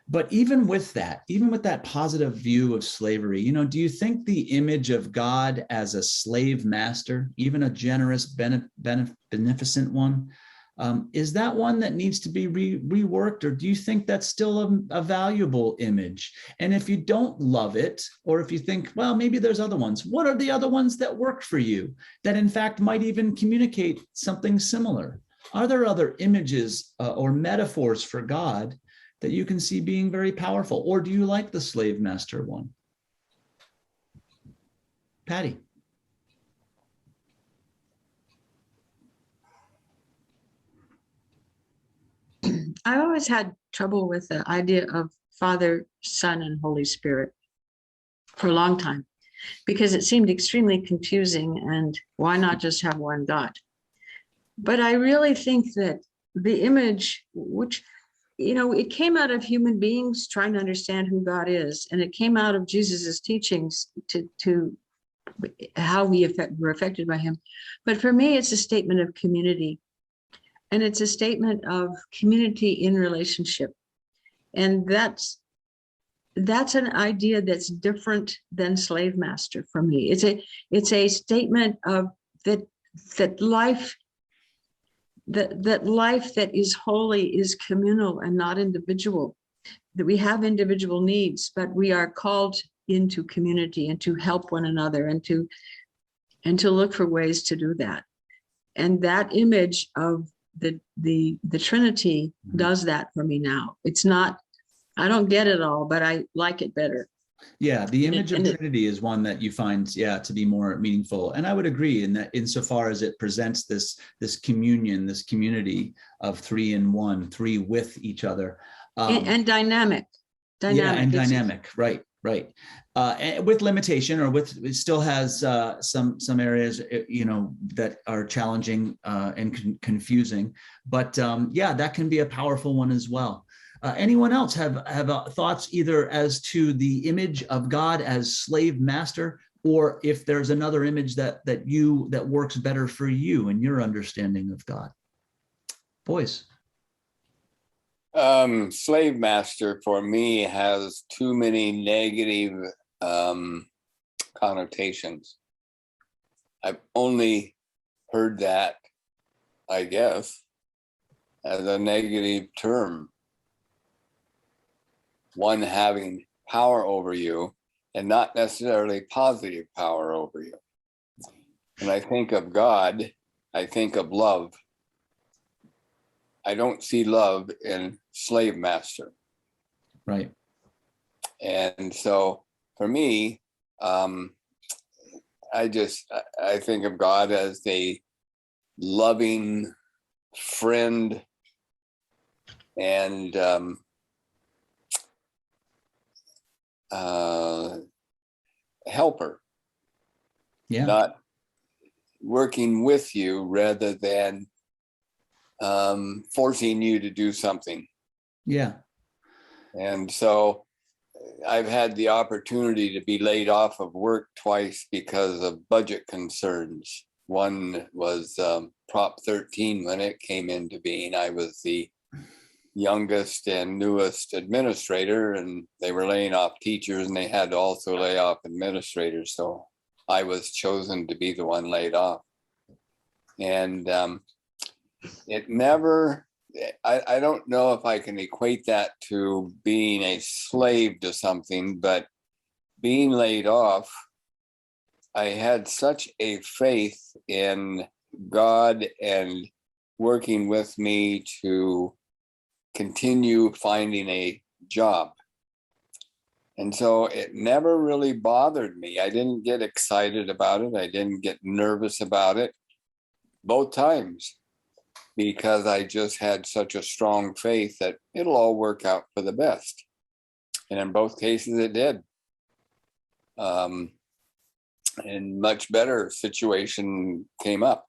But even with that positive view of slavery, do you think the image of God as a slave master, even a generous, beneficent one, is that one that needs to be reworked, or do you think that's still a valuable image? And if you don't love it, or if you think, well, maybe there's other ones, what are the other ones that worked for you that in fact might even communicate something similar? Are there other images or metaphors for God that you can see being very powerful? Or do you like the slave master one? Patty. I always had trouble with the idea of Father, Son, and Holy Spirit for a long time, because it seemed extremely confusing, and why not just have one God? But I really think that the image, which, it came out of human beings trying to understand who God is, and it came out of Jesus's teachings to how we were affected by him. But for me, it's a statement of community. And it's a statement of community in relationship. And that's an idea that's different than slave master for me. It's a statement of that life that is holy is communal and not individual. That we have individual needs, but we are called into community and to help one another and to look for ways to do that. And that image of the Trinity does that for me now. It's not, I don't get it all, but I like it better. Yeah, the image of Trinity is one that you find, to be more meaningful. And I would agree in that insofar as it presents this communion, this community of three in one, three with each other. And dynamic. Yeah, and dynamic, right. And with limitation, or it still has some areas, that are challenging and confusing. But that can be a powerful one as well. Anyone else have thoughts either as to the image of God as slave master, or if there's another image that works better for you and your understanding of God? Boys. Slave master for me has too many negative connotations. I've only heard that, I guess, as a negative term. One having power over you and not necessarily positive power over you. When I think of God, I think of love. I don't see love in slave master. Right. And so for me, I think of God as a loving friend and helper. Yeah. Not working with you rather than forcing you to do something. Yeah. And so I've had the opportunity to be laid off of work twice because of budget concerns. One was Prop 13 when it came into being. I was the youngest and newest administrator, and they were laying off teachers, and they had to also lay off administrators. So I was chosen to be the one laid off. And it never, I don't know if I can equate that to being a slave to something, but being laid off, I had such a faith in God and working with me to continue finding a job. And so it never really bothered me. I didn't get excited about it. I didn't get nervous about it both times, because I just had such a strong faith that it'll all work out for the best. And in both cases it did. And much better situation came up.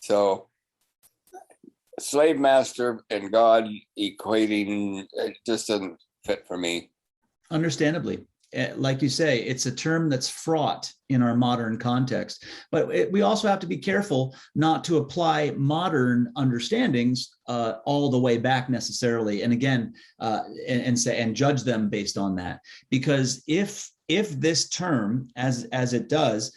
So slave master and God equating, it just doesn't fit for me. Understandably. like you say, it's a term that's fraught in our modern context. But we also have to be careful not to apply modern understandings all the way back necessarily. And again, and judge them based on that. Because if this term, as it does,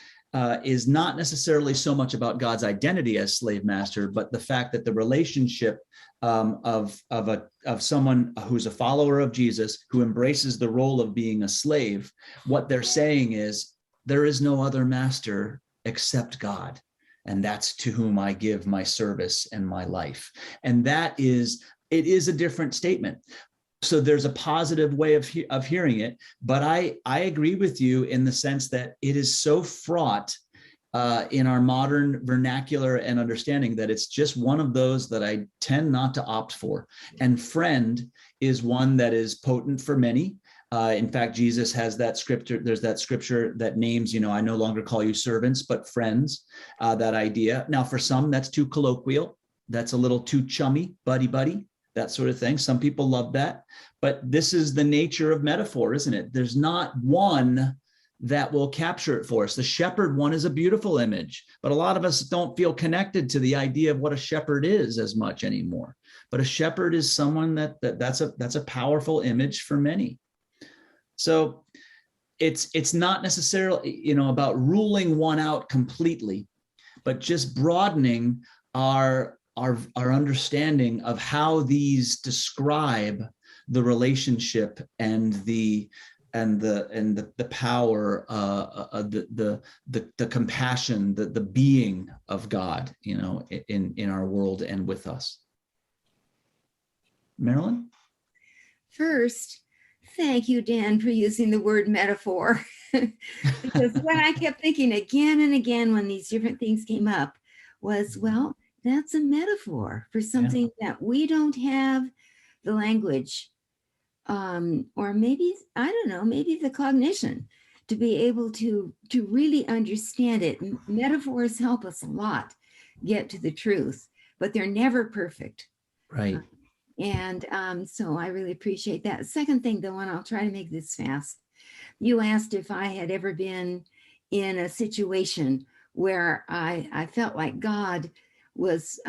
is not necessarily so much about God's identity as slave master, but the fact that the relationship of someone who's a follower of Jesus, who embraces the role of being a slave, what they're saying is, there is no other master except God, and that's to whom I give my service and my life. And it is a different statement. So there's a positive way of hearing it, but I agree with you in the sense that it is so fraught in our modern vernacular and understanding that it's just one of those that I tend not to opt for. And friend is one that is potent for many. In fact, Jesus has that scripture. There's that scripture that names, I no longer call you servants, but friends, that idea. Now, for some, that's too colloquial. That's a little too chummy, buddy, that sort of thing. Some people love that, but this is the nature of metaphor, isn't it? There's not one that will capture it for us. The shepherd one is a beautiful image, but a lot of us don't feel connected to the idea of what a shepherd is as much anymore. But a shepherd is someone that's a powerful image for many. So it's not necessarily, about ruling one out completely, but just broadening our understanding of how these describe the relationship and the power, the compassion, the being of God, in our world and with us. Marilyn? First, thank you, Dan, for using the word metaphor. Because what I kept thinking again and again when these different things came up was, well, that's a metaphor for something that we don't have the language, or maybe, I don't know, maybe the cognition to be able to really understand it. Metaphors help us a lot get to the truth, but they're never perfect. Right. So I really appreciate that. Second thing, though, and I'll try to make this fast. You asked if I had ever been in a situation where I felt like God was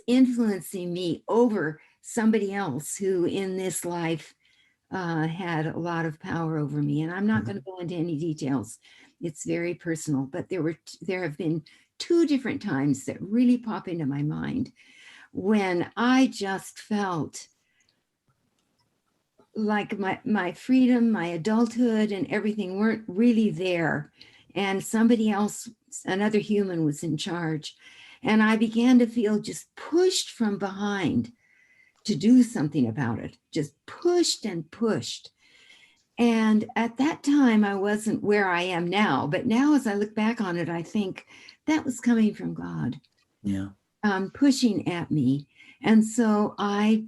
influencing me over somebody else who in this life had a lot of power over me. And I'm not going to go into any details. It's very personal, but there have been two different times that really pop into my mind when I just felt like my freedom, my adulthood and everything weren't really there. And somebody else, another human, was in charge. And I began to feel just pushed from behind to do something about it, just pushed and pushed. And at that time, I wasn't where I am now. But now, as I look back on it, I think that was coming from God. Yeah. Pushing at me. And so I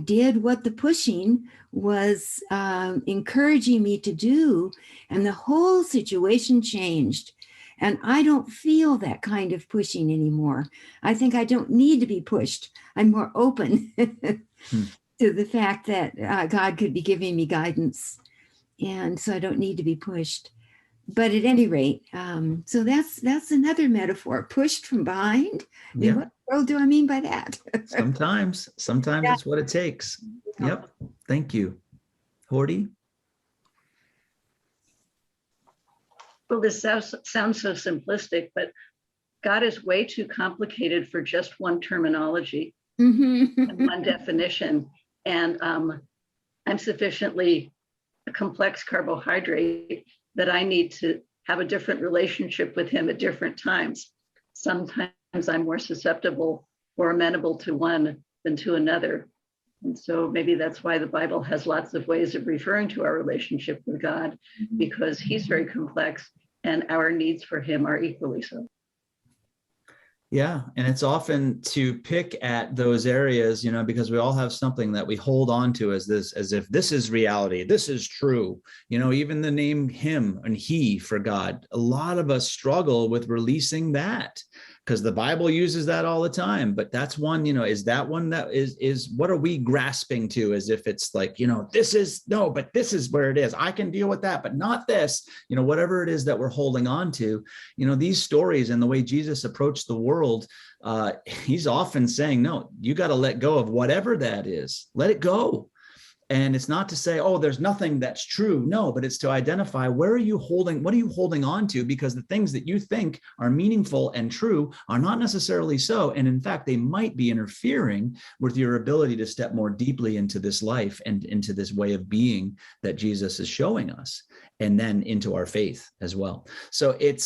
did what the pushing was encouraging me to do. And the whole situation changed. And I don't feel that kind of pushing anymore. I think I don't need to be pushed. I'm more open to the fact that God could be giving me guidance. And so I don't need to be pushed. But at any rate, so that's another metaphor, pushed from behind. Yeah. What world do I mean by that? Sometimes Yeah. it's what it takes. Yep. Thank you. Horty? Well, this sounds so simplistic, but God is way too complicated for just one terminology and one definition. And I'm sufficiently a complex carbohydrate that I need to have a different relationship with him at different times. Sometimes I'm more susceptible or amenable to one than to another. And so maybe that's why the Bible has lots of ways of referring to our relationship with God, because he's very complex and our needs for him are equally so. Yeah. And it's often to pick at those areas, because we all have something that we hold on to as if this is reality, this is true, even the name him and he for God. A lot of us struggle with releasing that because the Bible uses that all the time. But that's one, is that one that is what are we grasping to, as if it's like, this is no, but this is where it is. I can deal with that, but not this, whatever it is that we're holding on to, these stories and the way Jesus approached the world, he's often saying, no, you got to let go of whatever that is. Let it go. And it's not to say, oh, there's nothing that's true. No, but it's to identify what are you holding on to? Because the things that you think are meaningful and true are not necessarily so. And in fact, they might be interfering with your ability to step more deeply into this life and into this way of being that Jesus is showing us, and then into our faith as well. So it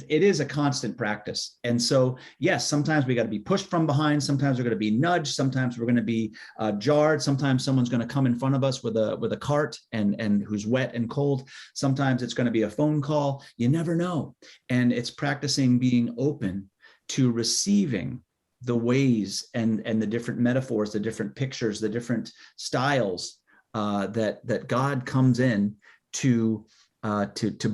is a constant practice. And so, yes, sometimes we got to be pushed from behind. Sometimes we're going to be nudged. Sometimes we're going to be jarred. Sometimes someone's going to come in front of us with a cart and who's wet and cold. Sometimes it's going to be a phone call. You never know. And it's practicing being open to receiving the ways and the different metaphors, the different pictures, the different styles that God comes in to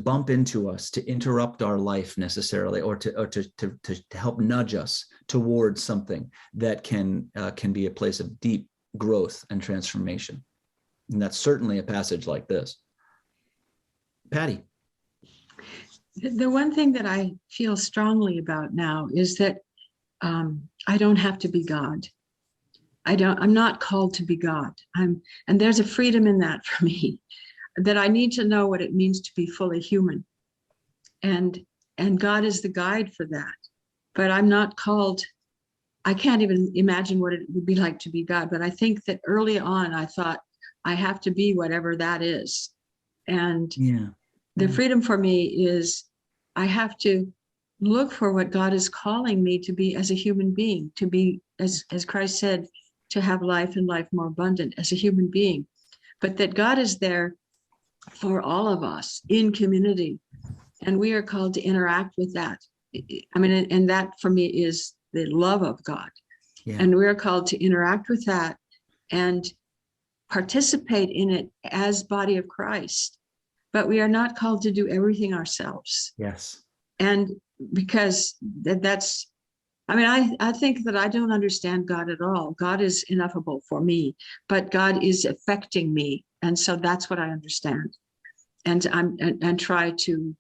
bump into us, to interrupt our life necessarily, or to help nudge us towards something that can be a place of deep growth and transformation. And that's certainly a passage like this. Patty. The one thing that I feel strongly about now is that I don't have to be God. I'm not called to be God. And there's a freedom in that for me, that I need to know what it means to be fully human. And God is the guide for that. But I'm not called, I can't even imagine what it would be like to be God. But I think that early on, I thought I have to be whatever that is. And the freedom for me is I have to look for what God is calling me to be as a human being, to be, as Christ said, to have life and life more abundant as a human being. But that God is there for all of us in community, and we are called to interact with that. I mean, and that for me is the love of God. And we're called to interact with that and participate in it as body of Christ. But we are not called to do everything ourselves. Yes. And because that's, I mean, I think that I don't understand God at all. God is ineffable for me, but God is affecting me. And so that's what I understand. And try to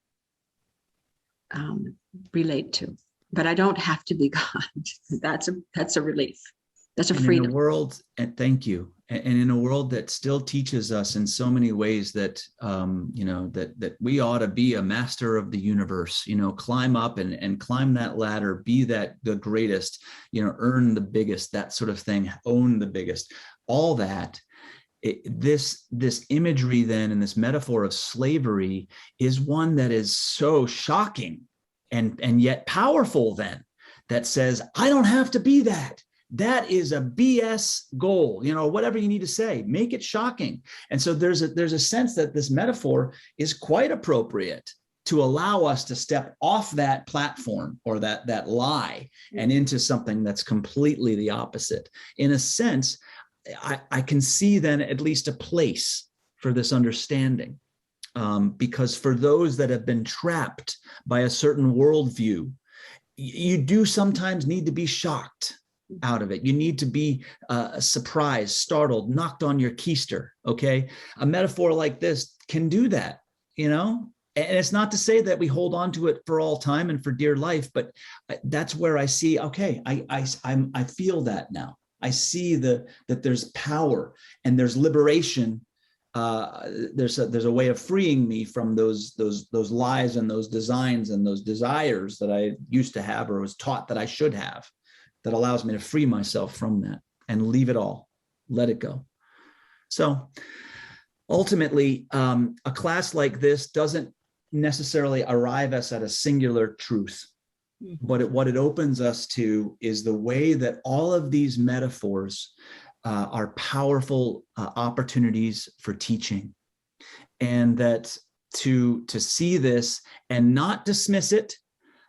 relate to, but I don't have to be God. That's a relief. That's a freedom. In a world, and thank you. And in a world that still teaches us in so many ways that, that we ought to be a master of the universe, climb up and climb that ladder, be the greatest, earn the biggest, that sort of thing, own the biggest, all that. This imagery then, and this metaphor of slavery is one that is so shocking and yet powerful then, that says, I don't have to be that. That is a BS goal, whatever you need to say, make it shocking. And so there's a sense that this metaphor is quite appropriate to allow us to step off that platform or that lie and into something that's completely the opposite. In a sense, I can see then at least a place for this understanding, because for those that have been trapped by a certain worldview, you do sometimes need to be shocked out of it. You need to be surprised, startled, knocked on your keister. Okay. A metaphor like this can do that, and it's not to say that we hold on to it for all time and for dear life, but that's where I see, okay, I feel that now. I see that there's power and there's liberation. There's a way of freeing me from those lies and those designs and those desires that I used to have or was taught that I should have, that allows me to free myself from that and leave it all, let it go. So ultimately, a class like this doesn't necessarily arrive us at a singular truth, but what it opens us to is the way that all of these metaphors are powerful opportunities for teaching, and that to see this and not dismiss it,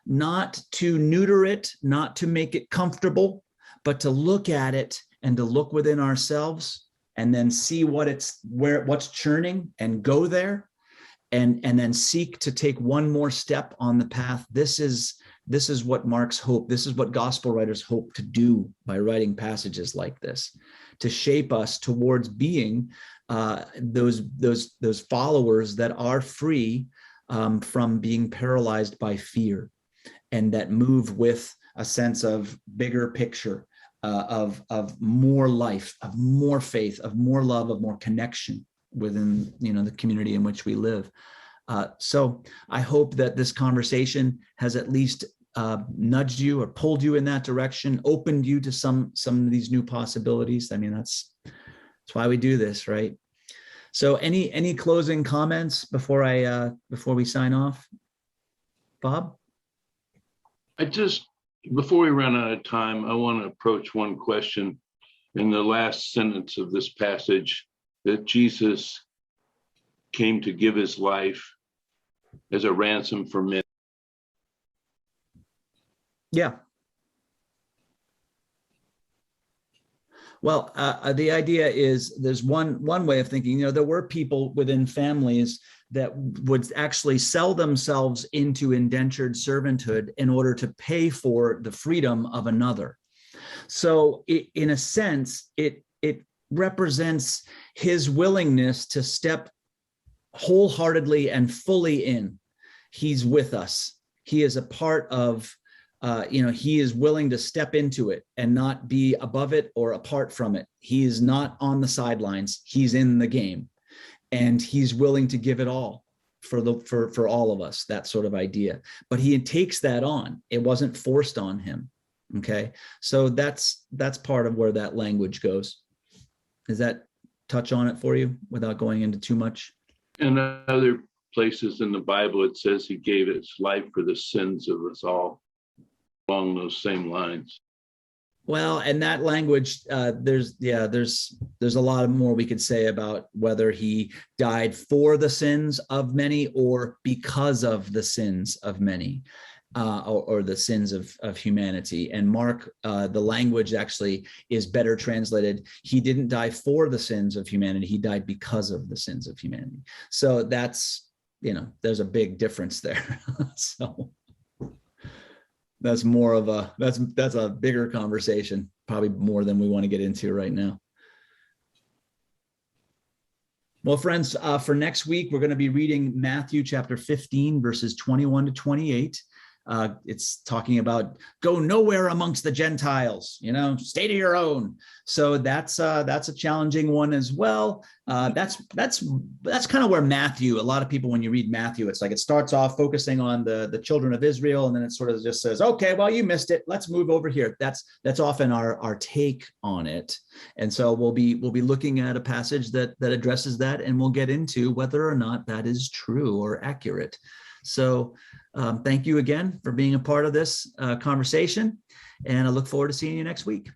not to neuter it, not to make it comfortable, but to look at it and to look within ourselves and then see what's churning and go there, and then seek to take one more step on the path. This is what Mark's hope. This is what gospel writers hope to do by writing passages like this, to shape us towards being those followers that are free from being paralyzed by fear, and that move with a sense of bigger picture, of more life, of more faith, of more love, of more connection within the community in which we live. So I hope that this conversation has at least nudged you or pulled you in that direction, opened you to some of these new possibilities. I mean, that's why we do this, right? So any closing comments before we sign off? Bob? Before we run out of time, I want to approach one question in the last sentence of this passage, that Jesus came to give his life as a ransom for men. Yeah. Well, the idea is there's one way of thinking. There were people within families that would actually sell themselves into indentured servanthood in order to pay for the freedom of another. So in a sense, it represents his willingness to step wholeheartedly and fully in. He's with us. He is a part of, he is willing to step into it and not be above it or apart from it. He is not on the sidelines. He's in the game, and he's willing to give it all for all of us, that sort of idea. But he takes that on. It wasn't forced on him. Okay. So that's part of where that language goes. Does that touch on it for you without going into too much? In other places in the Bible, it says he gave his life for the sins of us all, along those same lines. Well, and that language, there's a lot more we could say about whether he died for the sins of many or because of the sins of many, or the sins of humanity. And Mark, the language actually is better translated. He didn't die for the sins of humanity. He died because of the sins of humanity. So that's, there's a big difference there. So that's more of that's a bigger conversation, probably more than we want to get into right now. Well, friends, for next week, we're going to be reading Matthew chapter 15, verses 21 to 28. It's talking about go nowhere amongst the Gentiles, stay to your own. So that's a challenging one as well. That's kind of where Matthew, a lot of people, when you read Matthew, it's like it starts off focusing on the children of Israel, and then it sort of just says, okay, well, you missed it. Let's move over here. That's often our take on it. And so we'll be looking at a passage that addresses that, and we'll get into whether or not that is true or accurate. So thank you again for being a part of this conversation, and I look forward to seeing you next week.